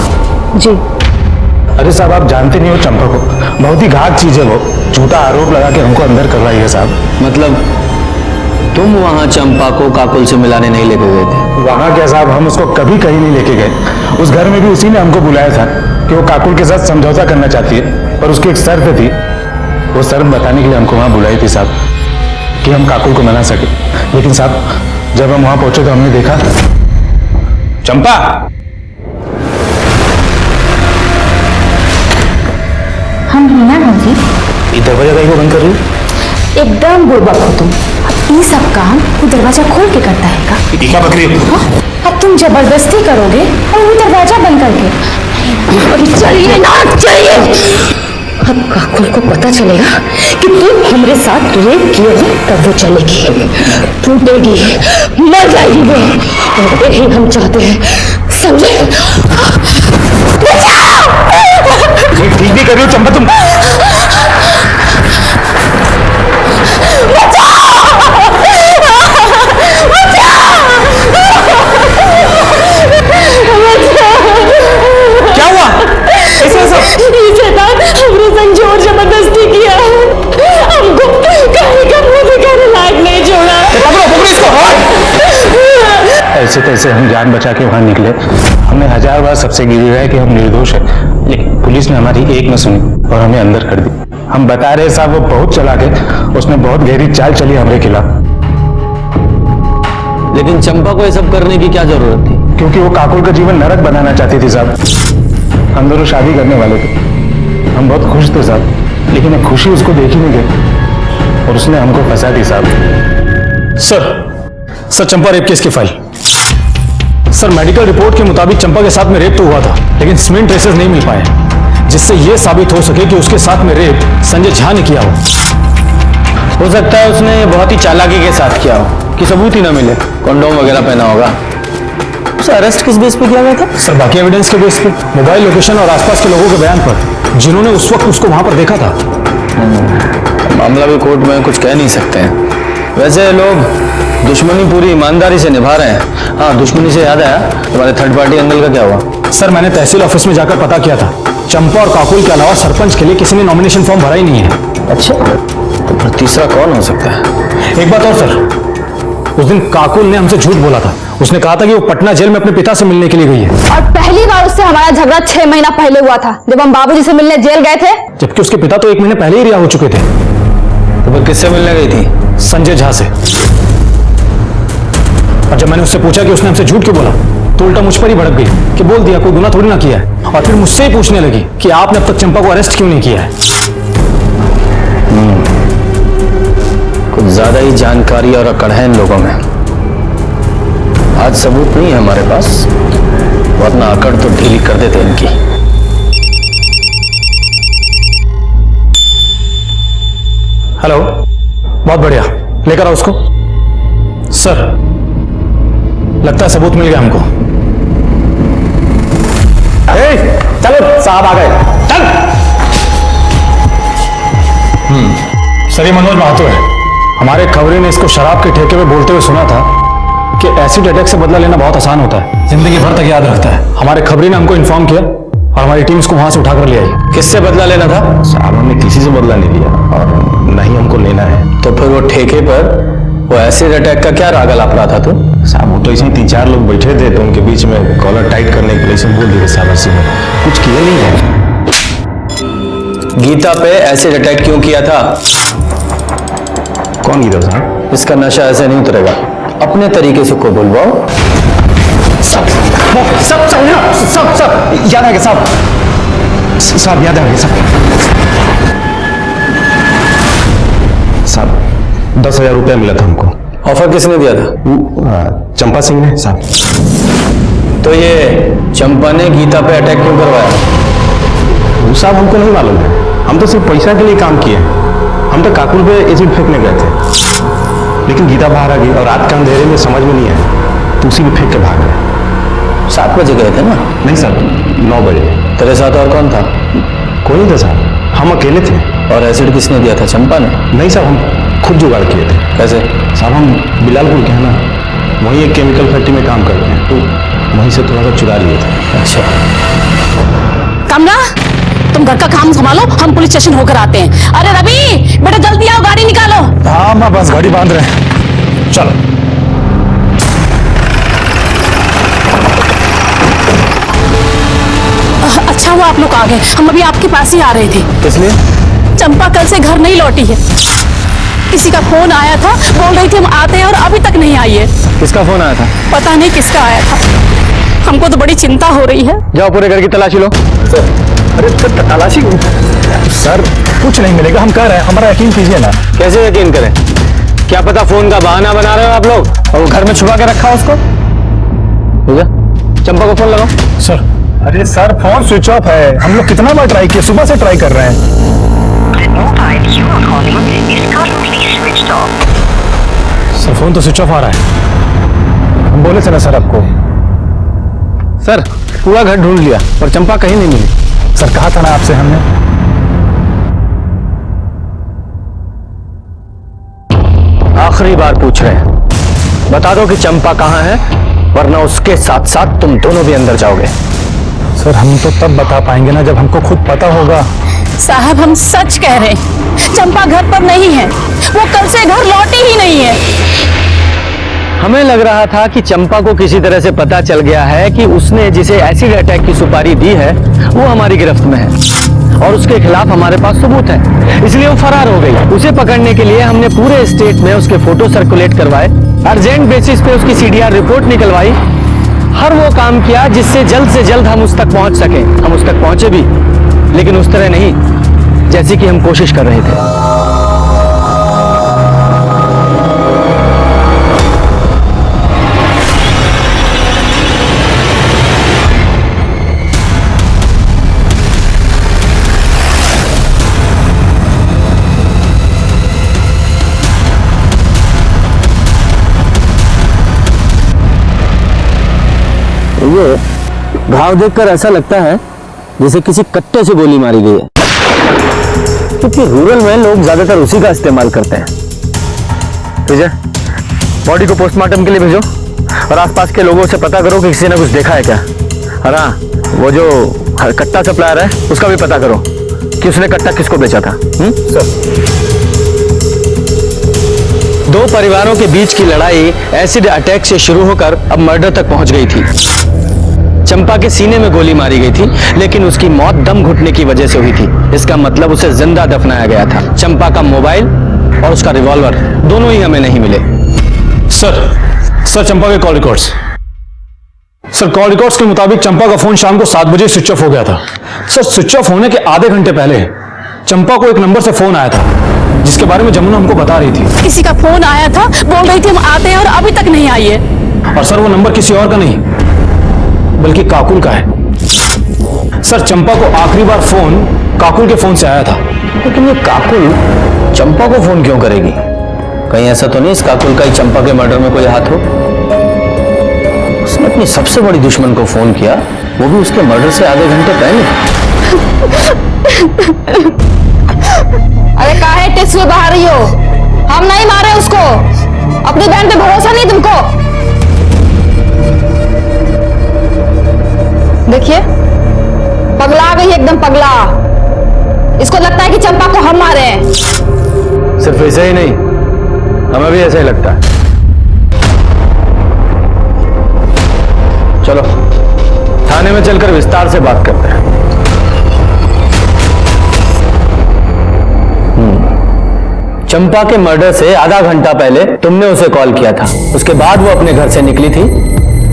जी। अरे साहब आप जानते नहीं हो चंपा को, बहुत ही घात चीज है वो। झूठा आरोप लगा के हमको अंदर करवाई है साहब। मतलब तुम वहां चंपा को काकुल से मिलाने नहीं लेके गए थे? वहां क्या साहब, हम उसको कभी कहीं नहीं लेके गए। उस घर में भी उसी ने हमको बुलाया था कि वो काकुल के साथ समझौता करना चाहती है, पर उसकी एक शर्त थी। वो शर्त बताने के लिए हमको वहां बुलाई थी साहब, कि हम काकुल को मना सके। लेकिन साहब जब हम वहां पहुंचे तो हमने देखा चंपा। हम हीना ना जी। ये दरवाजा कहीं को बंद कर रही हो? एकदम बुड़बक हो तुम। ये सब काम वो दरवाजा खोल के करता है का? क्या बकरी हो? अब तुम जबरदस्ती करोगे और वो दरवाजा बंद करके? चलिए ना, चलिए। अब काकुल को पता चलेगा कि तू हमारे साथ रेप किया है, तब वो चलेगी, टूटेगी, मर जाएगी वो। और यही हम चाहते हैं, समझे? ठीक भी कर रही हो चंपा तुम। क्या हुआ? ऐसा सब ये शैतान हमरे संग जोर जबरदस्ती किया, हमको कहीं का मुंह दिखाने लायक नहीं छोड़ा। ऐसे तैसे हम जान बचा के वहां निकले। हमने 1000 बार सबसे गिरी है कि हम निर्दोष हैं, लेकिन पुलिस ने हमारी एक न सुनी और हमें अंदर कर दी। हम बता रहे साहब, वो बहुत चालाक है, उसने बहुत गहरी चाल चली हमारे खिलाफ। लेकिन चंपा को ये सब करने की क्या जरूरत थी? क्योंकि वो काकुल का जीवन नरक बनाना चाहती थी साहब। हम दोनों शादी करने वाले थे, हम बहुत खुश थे साहब, लेकिन वो खुशी उसको देख ही नहीं गई और उसने हमको फंसा दी साहब। सर चंपा रेप केस की फाइल। सर मेडिकल रिपोर्ट के मुताबिक चंपा के साथ में रेप तो हुआ था, लेकिन स्विन ट्रेसेस नहीं मिल पाए, जिससे यह साबित हो सके कि उसके साथ में रेप संजय झा ने किया हो सकता है उसने बहुत ही चालाकी के साथ किया हो कि सबूत ही ना मिले, कंडोम वगैरह पहना होगा। उसे अरेस्ट किस बेस पे किया गया था? सर बाकी एविडेंस के बेस पे, मोबाइल लोकेशन और आसपास के लोगों के बयान पर, जिन्होंने उस वक्त उसको वहां पर देखा था। मामला भी कोर्ट में कुछ कह नहीं सकते हैं। वैसे लोग दुश्मनी पूरी ईमानदारी से निभा रहे हैं। हाँ, दुश्मनी से याद आया, तुम्हारे थर्ड पार्टी एंगल का क्या हुआ? सर मैंने तहसील ऑफिस में जाकर पता किया था, चंपा और काकुल के अलावा सरपंच के लिए किसी ने नॉमिनेशन फॉर्म भरा ही नहीं है। अच्छा, तो फिर तीसरा कौन हो सकता है? एक बात और सर, उस दिन काकुल ने हमसे झूठ बोला था। उसने कहा था कि वो पटना जेल में अपने पिता से मिलने के लिए गई है, और पहली बार उससे हमारा झगड़ा 6 महीना पहले हुआ था, जब हम बाबूजी से मिलने जेल गए थे। जबकि उसके पिता तो 1 महीने पहले ही रिहा हो चुके थे। तो फिर किससे मिलने गई थी? संजय झा से। और जब मैंने उससे पूछा कि उसने हमसे झूठ क्यों बोला, तो उल्टा मुझ पर ही भड़क गई कि बोल दिया कोई गुनाह थोड़ी ना किया है। और फिर मुझसे ही पूछने लगी कि आपने अब तक चंपा को अरेस्ट क्यों नहीं किया है। कुछ ज्यादा ही जानकारी और अकड़ है इन लोगों में। आज सबूत नहीं है हमारे पास, वरना अकड़ तो ढीली कर देते इनकी। हेलो, बहुत बढ़िया, लेकर आओ उसको। सर लगता है सबूत मिल गया हमको। चलो साहब आ गए, चल। सर ये मनोज महतो है। हमारे खबरी ने इसको शराब के ठेके पे बोलते हुए सुना था कि एसिड अटैक से बदला लेना बहुत आसान होता है, जिंदगी भर तक याद रखता है। हमारे खबरी ने हमको इन्फॉर्म किया और हमारी टीम इसको वहां से उठाकर ले आई। किससे बदला लेना था? साहब हमने किसी से बदला नहीं लिया और न ही हमको लेना है। तो फिर वो ठेके पर वो एसिड अटैक का क्या राग अलाप रहा था तू? साहब वो तो ऐसे ही 3-4 लोग बैठे थे, तो उनके बीच में कॉलर टाइट करने के लिए सब बोल दिए साहब। ऐसे में कुछ किया नहीं है। गीता पे एसिड अटैक क्यों किया था? कौन गीता साहब? इसका नशा ऐसे नहीं उतरेगा, अपने तरीके से को बुलवाओ। सब याद आ गया साहब, साहब याद आ गया साहब। 10,000 रुपया मिला था हमको। ऑफर किसने दिया था? चंपा सिंह ने साहब। तो ये चंपा ने गीता पे अटैक क्यों करवाया? वो साहब हमको नहीं मालूम है, हम तो सिर्फ पैसा के लिए काम किए। हम तो काकुल पे एसिड फेंकने गए थे, लेकिन गीता बाहर आ गई और रात के अंधेरे में समझ में नहीं आया, तो उसी में फेंक के भाग गए। 7 बजे गए थे ना? नहीं साहब, 9 बजे। तेरे साथ और कौन था? कोई नहीं था साहब, हम अकेले थे। और एसिड किसने दिया था? चंपा ने? नहीं साहब, हम खुद जुगाड़ किए थे। कैसे? साहब हम बिलालपुर के हैं ना, वहीं एक केमिकल फैक्ट्री में काम करते हैं, तो वहीं से थोड़ा सा चुरा लिए थे। अच्छा, कमला तुम घर का काम संभालो, हम पुलिस स्टेशन होकर आते हैं। अरे रवि बेटा जल्दी आओ, गाड़ी निकालो। हाँ मैं बस गाड़ी बांध रहे हैं, चलो। अच्छा हुआ आप लोग आ गए, हम अभी आपके पास ही आ रहे थे। किस लिए? चंपा कल से घर नहीं लौटी है, किसी का फोन आया था, बोल रही थी हम आते हैं और अभी तक नहीं आई है। किसका फोन आया था? पता नहीं किसका आया था, हमको तो बड़ी चिंता हो रही है। जाओ पूरे घर की तलाशी लो। अरे तलाशी सर, कुछ नहीं मिलेगा, हम कह रहे हैं, हमारा यकीन कीजिए ना। कैसे यकीन करें? क्या पता फोन का बहाना बना रहे हो आप लोग और वो घर में छुपा के रखा उसको। चंपा को फोन लगाओ। सर अरे सर फोन स्विच ऑफ है, हम लोग कितना बार ट्राई किए, सुबह से ट्राई कर रहे हैं। सर फोन तो स्विच ऑफ आ रहा है, हम बोले थे ना सर आपको। सर पूरा घर ढूंढ लिया पर चंपा कहीं नहीं मिली। सर कहा था ना आपसे हमने। आखिरी बार पूछ रहे हैं, बता दो कि चंपा कहाँ है, वरना उसके साथ साथ तुम दोनों भी अंदर जाओगे। सर हम तो तब बता पाएंगे ना जब हमको खुद पता होगा। साहब हम सच कह रहे हैं, चंपा घर पर नहीं है, वो कल से घर लौटी ही नहीं है। हमें लग रहा था कि चंपा को किसी तरह से पता चल गया है कि उसने जिसे एसिड अटैक की सुपारी दी है वो हमारी गिरफ्त में है और उसके खिलाफ हमारे पास सबूत है, इसलिए वो फरार हो गई। उसे पकड़ने के लिए हमने पूरे स्टेट में उसके फोटो सर्कुलेट करवाए, अर्जेंट बेसिस पे उसकी सीडीआर रिपोर्ट निकलवाई, हर वो काम किया जिससे जल्द से जल्द हम उस तक पहुंच सके। हम उस तक पहुंचे भी, लेकिन उस तरह नहीं जैसी कि हम कोशिश कर रहे थे। ये घाव देखकर ऐसा लगता है जैसे किसी कट्टे से गोली मारी गई है, क्योंकि रूरल में लोग ज्यादातर उसी का इस्तेमाल करते हैं। विजय, बॉडी को पोस्टमार्टम के लिए भेजो और आसपास के लोगों से पता करो कि किसी ने कुछ देखा है क्या। और हाँ, वो जो कट्टा सप्लायर है उसका भी पता करो कि उसने कट्टा किसको बेचा था। सर। दो परिवारों के बीच की लड़ाई एसिड अटैक से शुरू होकर अब मर्डर तक पहुंच गई थी। चंपा के सीने में गोली मारी गई थी, लेकिन उसकी मौत दम घुटने की वजह से हुई थी। इसका मतलब उसे जिंदा दफनाया गया था। चंपा का मोबाइल और उसका रिवॉल्वर दोनों ही हमें नहीं मिले। सर चंपा के call records. Sir call records के मुताबिक चंपा का फोन शाम को 7 बजे स्विच ऑफ हो गया था। सर स्विच ऑफ होने के आधे घंटे पहले चंपा को एक नंबर से फोन आया था जिसके बारे में जमुना हमको बता रही थी। किसी का फोन आया था, बोल रही थी हम आते हैं और अभी तक नहीं आई है। और सर वो नंबर किसी और का नहीं बल्कि काकुल का है। सर चंपा को आखिरी बार फोन काकुल के फोन से आया था। लेकिन ये काकुल चंपा को फोन क्यों करेगी? कहीं ऐसा तो नहीं इस काकुल का ही चंपा के मर्डर में कोई हाथ हो? उसने अपनी सबसे बड़ी दुश्मन को फोन किया, वो भी उसके मर्डर से आधे घंटे पहले। अरे काहे टिश्यू बहा रही हो? हम नहीं मारे उसको, अपनी बहन पे भरोसा नहीं तुमको? देखिए पगला गई, एकदम पगला। इसको लगता है कि चंपा को हम मारे हैं। सिर्फ ऐसे ही नहीं, हमें भी ऐसा ही लगता है। चलो थाने में चलकर विस्तार से बात करते हैं। चंपा के मर्डर से आधा घंटा पहले तुमने उसे कॉल किया था, उसके बाद वो अपने घर से निकली थी,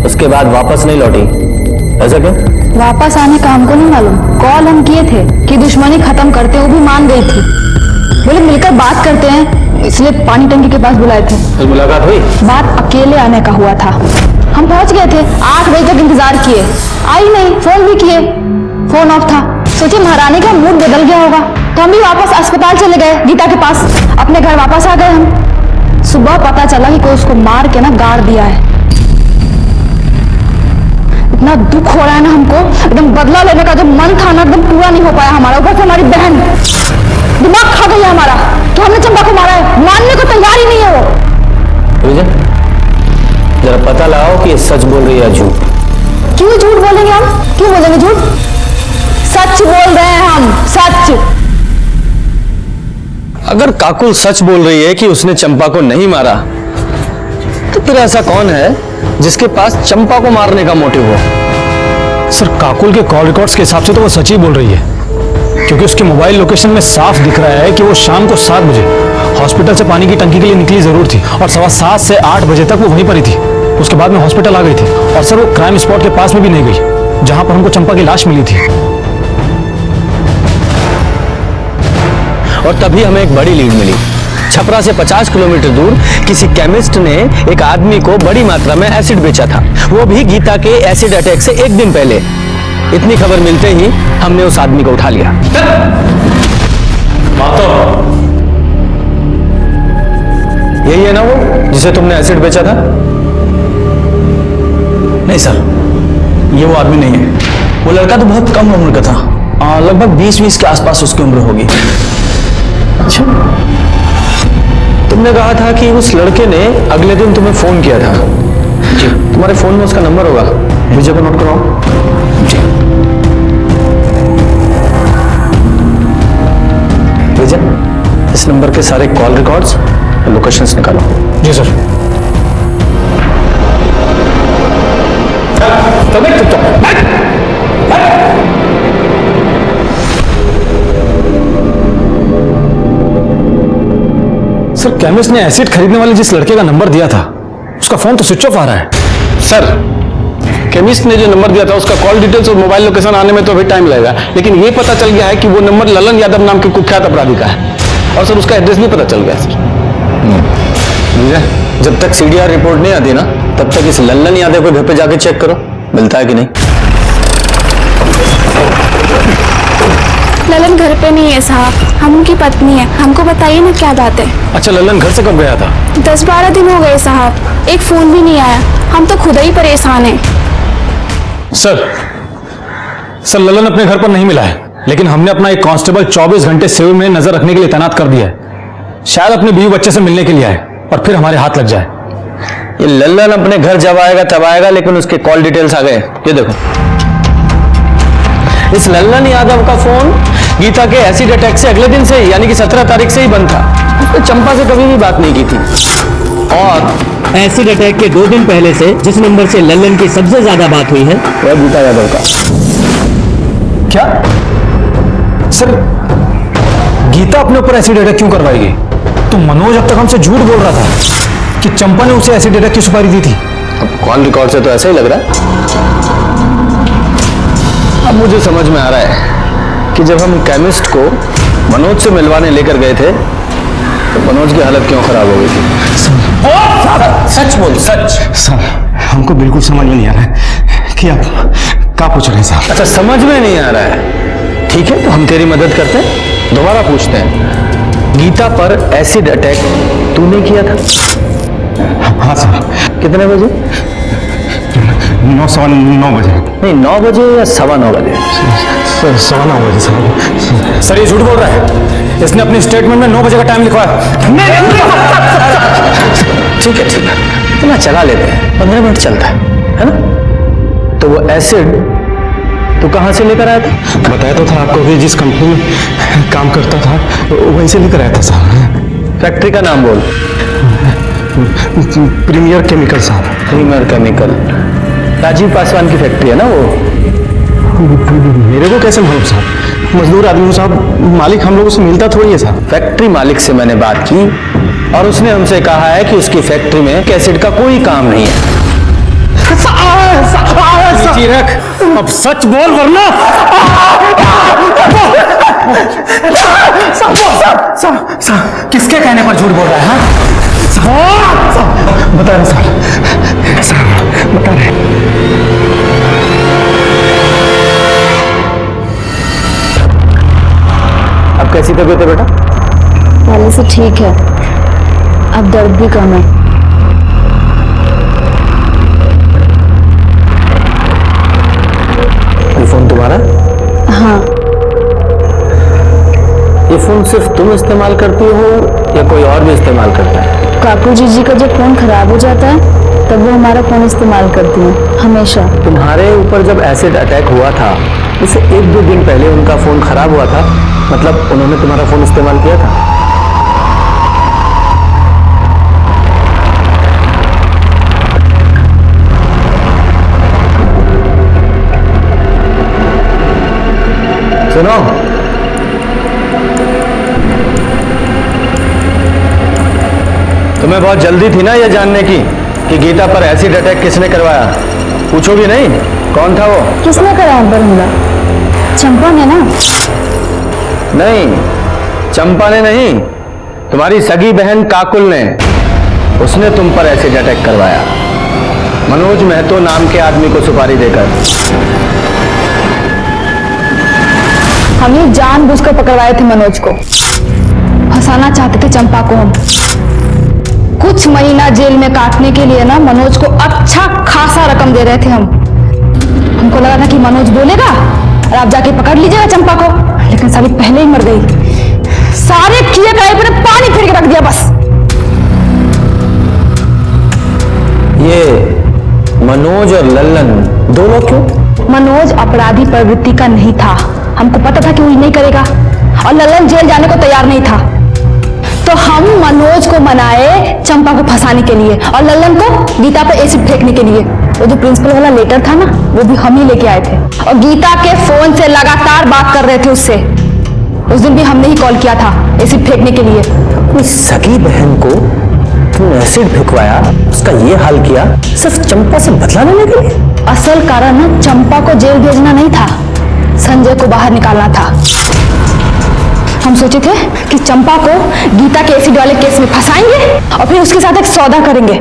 उसके बाद वापस नहीं लौटी। ऐसा क्यों? वापस आने का हमको नहीं मालूम। कॉल हम किए थे कि दुश्मनी खत्म करते, वो भी मान गई थी। बोले मिलकर बात करते हैं, इसलिए पानी टंकी के पास बुलाए थे। फिर मुलाकात हुई? बात अकेले आने का हुआ था। हम पहुंच गए थे, 8 बजे तक इंतजार किए, आई नहीं। फोन भी किए, फोन ऑफ था। सोचे महारानी का मूड बदल गया होगा, तो हम भी वापस अस्पताल चले गए, गीता के पास। अपने घर वापस आ गए हम। सुबह पता चला कि कोई उसको मार के ना गाड़ दिया है। इतना दुख हो रहा है ना हमको, एकदम बदला लेने का जो मन था ना, एकदम पूरा नहीं हो पाया हमारा। ऊपर से हमारी बहन दिमाग खा गई है हमारा कि हमने चंपा को मारा है। मानने को तैयार ही नहीं है वो। जरा पता लगाओ कि ये सच बोल रही है झूठ। क्यों झूठ बोलेंगे हम? क्यों बोलेंगे झूठ? सच बोल रहे हैं हम, सच। अगर काकुल सच बोल रही है कि उसने चंपा को नहीं मारा, तो फिर ऐसा कौन है जिसके पास चंपा को मारने का मोटिव हो? सर काकुल के कॉल रिकॉर्ड्स के हिसाब से तो वो सच ही बोल रही है, क्योंकि उसके मोबाइल लोकेशन में साफ दिख रहा है कि वो शाम को 7 बजे हॉस्पिटल से पानी की टंकी के लिए निकली जरूर थी और 7:15 से 8 बजे तक वो वहीं पर ही थी। उसके बाद में हॉस्पिटल आ गई थी और सर वो क्राइम स्पॉट के पास में भी नहीं गई जहां पर हमको चंपा की लाश मिली थी। और तभी हमें एक बड़ी लीड मिली। छपरा से 50 किलोमीटर दूर किसी केमिस्ट ने एक आदमी को बड़ी मात्रा में एसिड बेचा था, वो भी गीता के एसिड अटैक से 1 दिन पहले। इतनी खबर मिलते ही हमने उस आदमी को उठा लिया। यही है ना वो जिसे तुमने एसिड बेचा था? नहीं सर, ये वो आदमी नहीं है। वो लड़का तो बहुत कम उम्र का था, लगभग 20-20 के आसपास उसकी उम्र होगी। अच्छा, तुमने कहा था कि उस लड़के ने अगले दिन तुम्हें फोन किया था। जी, तुम्हारे फोन में उसका नंबर होगा, मुझे को नोट कराओ। जी विजय, इस नंबर के सारे कॉल रिकॉर्ड्स और लोकेशंस निकालो। जी सर। सर, केमिस्ट ने एसिड खरीदने वाले जिस लड़के का नंबर दिया था, उसका फोन तो स्विच ऑफ आ रहा है। सर, केमिस्ट ने जो नंबर दिया था उसका कॉल डिटेल्स और मोबाइल लोकेशन आने में तो अभी टाइम लगेगा, लेकिन ये पता चल गया है कि वो नंबर ललन यादव नाम के कुख्यात अपराधी का है, और सर उसका एड्रेस भी पता चल गया सर। जब तक सीडीआर रिपोर्ट नहीं आती ना, तब तक इस लल्लन यादव को घर पे जाके चेक करो, मिलता है कि नहीं। ललन घर पे नहीं है साहब, हम उनकी पत्नी है। हमको बताइए ना क्या बात है। अच्छा, लल्लन घर से कब गया था? 10-12 दिन हो गए साहब, एक फोन भी नहीं आया। हम तो खुद ही परेशान हैं। सर, लल्लन अपने घर पर नहीं मिला है, लेकिन हमने अपना एक कांस्टेबल 24 घंटे सिविल में नजर रखने के लिए तैनात कर दिया है। शायद अपने बीवी बच्चे से मिलने के लिए आए और फिर हमारे हाथ लग जाए। ये लल्लन अपने घर जब आएगा तब आएगा, लेकिन उसके कॉल डिटेल्स आ गए। ये देखो, इस लल्लन यादव का फोन गीता के एसिड अटैक से अगले दिन से ही, यानी कि 17 तारीख से ही बंद था। उसने चंपा से कभी भी बात नहीं की थी। और एसिड अटैक के 2 दिन पहले से जिस नंबर से लल्लन की सबसे ज्यादा बात हुई है वह गीता यादव का। क्या सर, गीता अपने ऊपर एसिड अटैक क्यों करवाएगी? तो मनोज अब तक हमसे झूठ बोल रहा था कि चंपा ने उसे एसिड अटैक की सुपारी दी थी। अब कॉल रिकॉर्ड से तो ऐसा ही लग रहा है। अब मुझे समझ में आ रहा है कि जब हम केमिस्ट को मनोज से मिलवाने लेकर गए थे तो मनोज की हालत क्यों खराब हो गई थी। सच बोल, सच। सर, हमको बिल्कुल समझ में नहीं आ रहा है कि आप क्या पूछ रहे हैं साहब। अच्छा, समझ में नहीं आ रहा है, ठीक है, तो हम तेरी मदद करते हैं। दोबारा पूछते हैं, गीता पर एसिड अटैक तूने किया था? हाँ सर। कितने बजे? 9:15 बजे। नहीं, 9 बजे या 9:15 बजे? सर, 9:15 बजे सर। सर, ये झूठ बोल रहा है। इसने अपनी स्टेटमेंट में 9 बजे का टाइम लिखवाया। ठीक है, ठीक है, इतना चला लेते हैं, 15 मिनट चलता है ना? तो वो एसिड तू कहाँ से लेकर आया था? बताया तो था आपको कि जिस कंपनी में काम करता था वहीं से लेकर आया था साहब। फैक्ट्री का नाम बोल। प्रीमियर केमिकल साहब। प्रीमियर केमिकल, राजीव पासवान की फैक्ट्री है ना वो? मेरे को कैसे मालूम साहब, मजदूर आदमी हूँ साहब, मालिक हम लोगों से मिलता थोड़ी है साहब। फैक्ट्री मालिक से मैंने बात की और उसने हमसे कहा है कि उसकी फैक्ट्री में एसिड का कोई काम नहीं है। रख, अब सच बोल वरना। किसके कहने पर झूठ बोल रहा है? बता रहे साहब, बता रहे। अब कैसी तबीयत है बेटा? पहले से ठीक है, अब दर्द भी कम है। ये फोन तुम्हारा? हाँ। ये फोन सिर्फ तुम इस्तेमाल करती हो या कोई और भी इस्तेमाल करता है? काकू जी का जब फोन खराब हो जाता है तब वो हमारा फोन इस्तेमाल करती है हमेशा। तुम्हारे ऊपर जब एसिड अटैक हुआ था उससे 1-2 दिन पहले उनका फोन खराब हुआ था, मतलब उन्होंने तुम्हारा फोन इस्तेमाल किया था? सुनो, तुम्हें बहुत जल्दी थी ना ये जानने की कि गीता पर एसिड अटैक किसने करवाया? पूछोगी नहीं कौन था वो? किसने कराया पर हमला? चंपा ने ना? नहीं, चंपा ने नहीं, तुम्हारी सगी बहन काकुल ने। उसने तुम पर एसिड अटैक करवाया, मनोज महतो नाम के आदमी को सुपारी देकर। हम ही जानबूझकर पकड़वाए थे मनोज को, फंसाना चाहते थे चंपा को हम। कुछ महीना जेल में काटने के लिए ना मनोज को अच्छा खासा रकम दे रहे थे हम। हमको लगा था कि मनोज बोलेगा और आप जाके पकड़ लीजिएगा चंपा को, लेकिन साली पहले ही मर गई। सारे किए कराए पर पानी फेर के रख दिया बस। ये मनोज और लल्लन दोनों क्यों? मनोज अपराधी प्रवृत्ति का नहीं था, हमको पता था कि वो नहीं करेगा, और लल्लन जेल जाने को तैयार नहीं था। तो हम मनोज को मनाए चंपा को फंसाने के लिए और लल्लन को गीता पर एसिड फेंकने के लिए। वो जो प्रिंसिपल वाला लेटर था ना, वो भी हम ही लेके आए थे, और गीता के फोन से लगातार बात कर रहे थे उससे। उस दिन भी हमने ही कॉल किया था एसिड फेंकने के लिए। उस सगी बहन को तुमने एसिड फेंकवाया, उसका ये हाल किया सिर्फ चंपा से बदला लेने के लिए? असल कारण ना चंपा को जेल भेजना नहीं था, संजय को बाहर निकालना था। हम सोचे थे कि चंपा को गीता के एसिड वाले केस में फंसाएंगे और फिर उसके साथ एक सौदा करेंगे।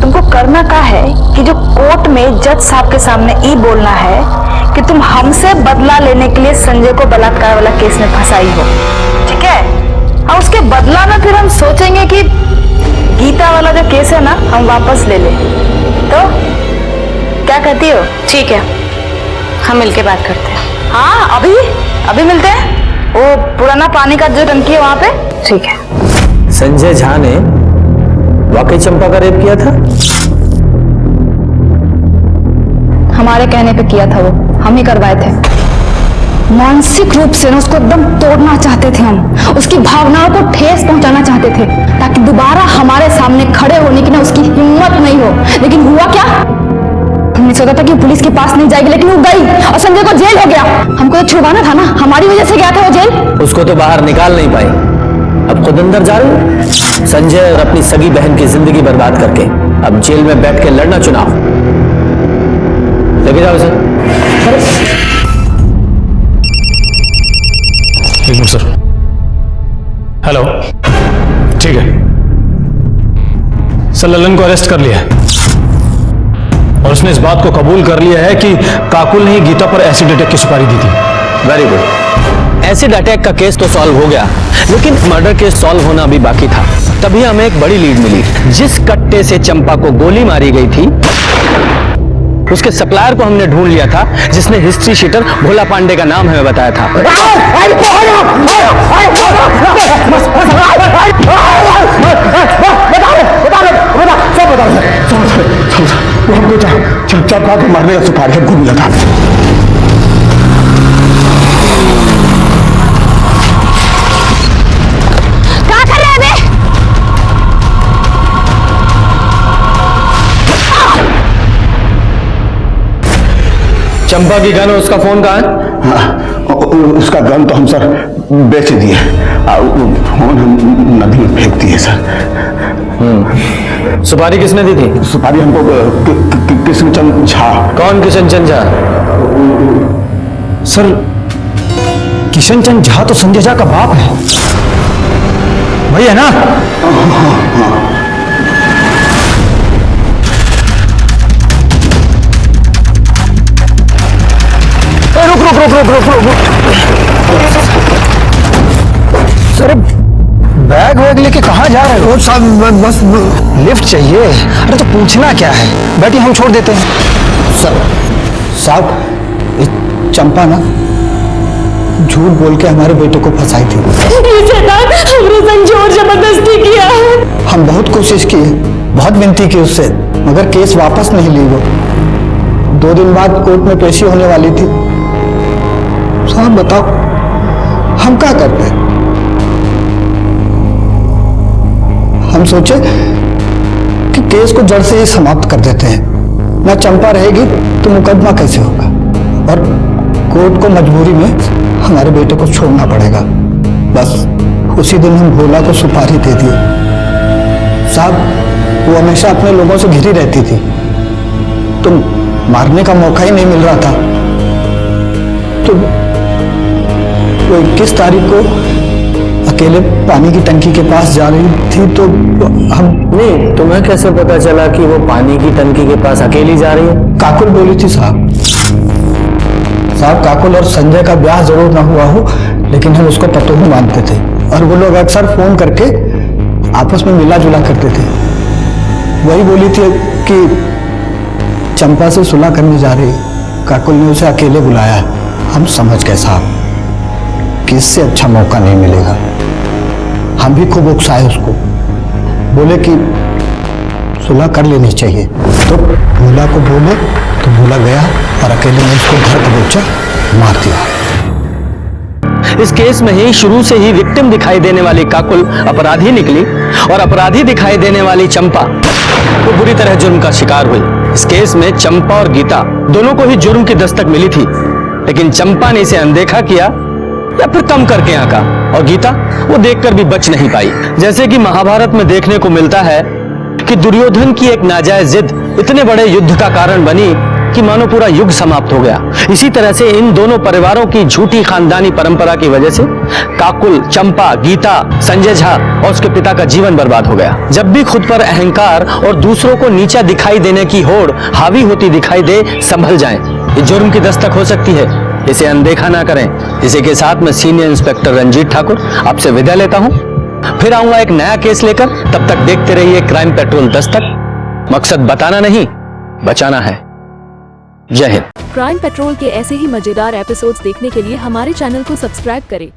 तुमको करना क्या है कि जो कोर्ट में जज साहब के सामने ये बोलना है कि तुम हमसे बदला लेने के लिए संजय को बलात्कार वाला केस में फंसाई हो, ठीक है? और उसके बदला में फिर हम सोचेंगे कि गीता वाला जो केस है ना हम वापस ले ले। तो क्या कहती हो? ठीक है, हम मिलके बात करते हैं। हाँ, अभी मिलते हैं। वो पुराना पानी का जो टंकी है वहां पे। ठीक है। संजय झा ने वाकई चंपा का रेप किया था? हमारे कहने पे किया था, वो हम ही करवाए थे। मानसिक रूप से ना उसको एकदम तोड़ना चाहते थे हम, उसकी भावनाओं को ठेस पहुंचाना चाहते थे ताकि दोबारा हमारे सामने खड़े होने की ना उसकी हिम्मत नहीं हो। लेकिन हुआ क्या? हमने सोचा था कि पुलिस के पास नहीं जाएगी, लेकिन वो गई और संजय को जेल हो गया। हमको तो छुड़वाना था ना, हमारी वजह से गया था वो जेल। उसको तो बाहर निकाल नहीं पाई, अब खुद अंदर जा रही। संजय और अपनी सगी बहन की जिंदगी बर्बाद करके अब जेल में बैठ के लड़ना चुनाव। लेके जाओ इसे। एक मिनट सर। हेलो, ठीक है सर, लल्लन को अरेस्ट कर लिया है और उसने इस बात को कबूल कर लिया है कि काकुल ने ही गीता पर एसिड अटैक की सुपारी दी थी। Very good. एसिड अटैक का केस तो सॉल्व हो गया, लेकिन मर्डर केस सॉल्व होना अभी बाकी था। तभी हमें एक बड़ी लीड मिली। जिस कट्टे से चंपा को गोली मारी गई थी, उसके सप्लायर को हमने ढूंढ लिया था, जिसने हिस्ट्री शीटर भोला पांडे का नाम हमें बताया था। हमको चंपा को मारने का सुपारी हमको मिला था। क्या कर रहे हैं? चंपा की गन और उसका फोन कहाँ है? हाँ, उसका गन तो हम सर बेच दिए, फोन हम नदी में फेंक दिए सर। सुपारी किसने दी थी? सुपारी हमको किशनचंद झा। कौन किशनचंद झा? सर, किशनचंद झा तो संजय झा का बाप है, वही है ना? सर बैग वैग लेके कहाँ जा रहे हो? साहब बस लिफ्ट चाहिए। अरे तो पूछना क्या है, बैठिए हम छोड़ देते हैं। साहब चंपा ना झूठ बोल के हमारे बेटे को फंसाई थी। हमने संजय और जबरदस्ती किया है। हम बहुत कोशिश की, बहुत विनती की उससे, मगर केस वापस नहीं ली वो। 2 दिन बाद कोर्ट में पेशी होने वाली थी। साहब बताओ हम क्या करते? हम सोचे कि केस को जड़ से ही समाप्त कर देते हैं। ना चंपा रहेगी तो मुकदमा कैसे होगा, और कोर्ट को मजबूरी में हमारे बेटे को छोड़ना पड़ेगा। बस उसी दिन हम भोला को सुपारी दे दी। साहब वो हमेशा अपने लोगों से घिरी रहती थी, तो मारने का मौका ही नहीं मिल रहा था। तो वो 21 तारीख को अकेले पानी की टंकी के पास जा रही थी, तो हम नहीं, तुम्हें कैसे पता चला कि वो पानी की टंकी के पास अकेली जा रही है? काकुल बोली थी साहब। साहब काकुल और संजय का ब्याह जरूर ना हुआ हो, लेकिन हम उसको पतोहू मानते थे और वो लोग अक्सर फोन करके आपस में मिला जुला करते थे। वही बोली थी कि चंपा से सुलह करने जा रही, काकुल ने उसे अकेले बुलाया। हम समझ गए साहब कि इससे अच्छा मौका नहीं मिलेगा। हम भी खूब उकसाए उसको, बोले कि सुलह कर लेनी चाहिए, तो भूला को बोले तो भूला गया और अकेले में उसको घर का बच्चा मार दिया। इस केस में ही शुरू से ही विक्टिम दिखाई देने वाली काकुल अपराधी निकली और अपराधी दिखाई देने वाली चंपा वो बुरी तरह जुर्म का शिकार हुई। इस केस में चंपा और गीता दोनों को ही जुर्म की दस्तक मिली थी, लेकिन चंपा ने इसे अनदेखा किया या फिर कम करके आंका और गीता वो देखकर भी बच नहीं पाई। जैसे कि महाभारत में देखने को मिलता है कि दुर्योधन की एक नाजायज जिद इतने बड़े युद्ध का कारण बनी कि मानो पूरा युग समाप्त हो गया। इसी तरह से इन दोनों परिवारों की झूठी खानदानी परंपरा की वजह से काकुल, चंपा, गीता, संजय झा और उसके पिता का जीवन बर्बाद हो गया। जब भी खुद पर अहंकार और दूसरों को नीचा दिखाई देने की होड़ हावी होती दिखाई दे, संभल जाएं। ये जुर्म की दस्तक हो सकती है, इसे अनदेखा ना करें। इसी के साथ मैं सीनियर इंस्पेक्टर रंजीत ठाकुर आपसे विदा लेता हूं। फिर आऊंगा एक नया केस लेकर, तब तक देखते रहिए क्राइम पेट्रोल दस्तक। मकसद बताना नहीं, बचाना है। जय हिंद। क्राइम पेट्रोल के ऐसे ही मजेदार एपिसोड्स देखने के लिए हमारे चैनल को सब्सक्राइब करें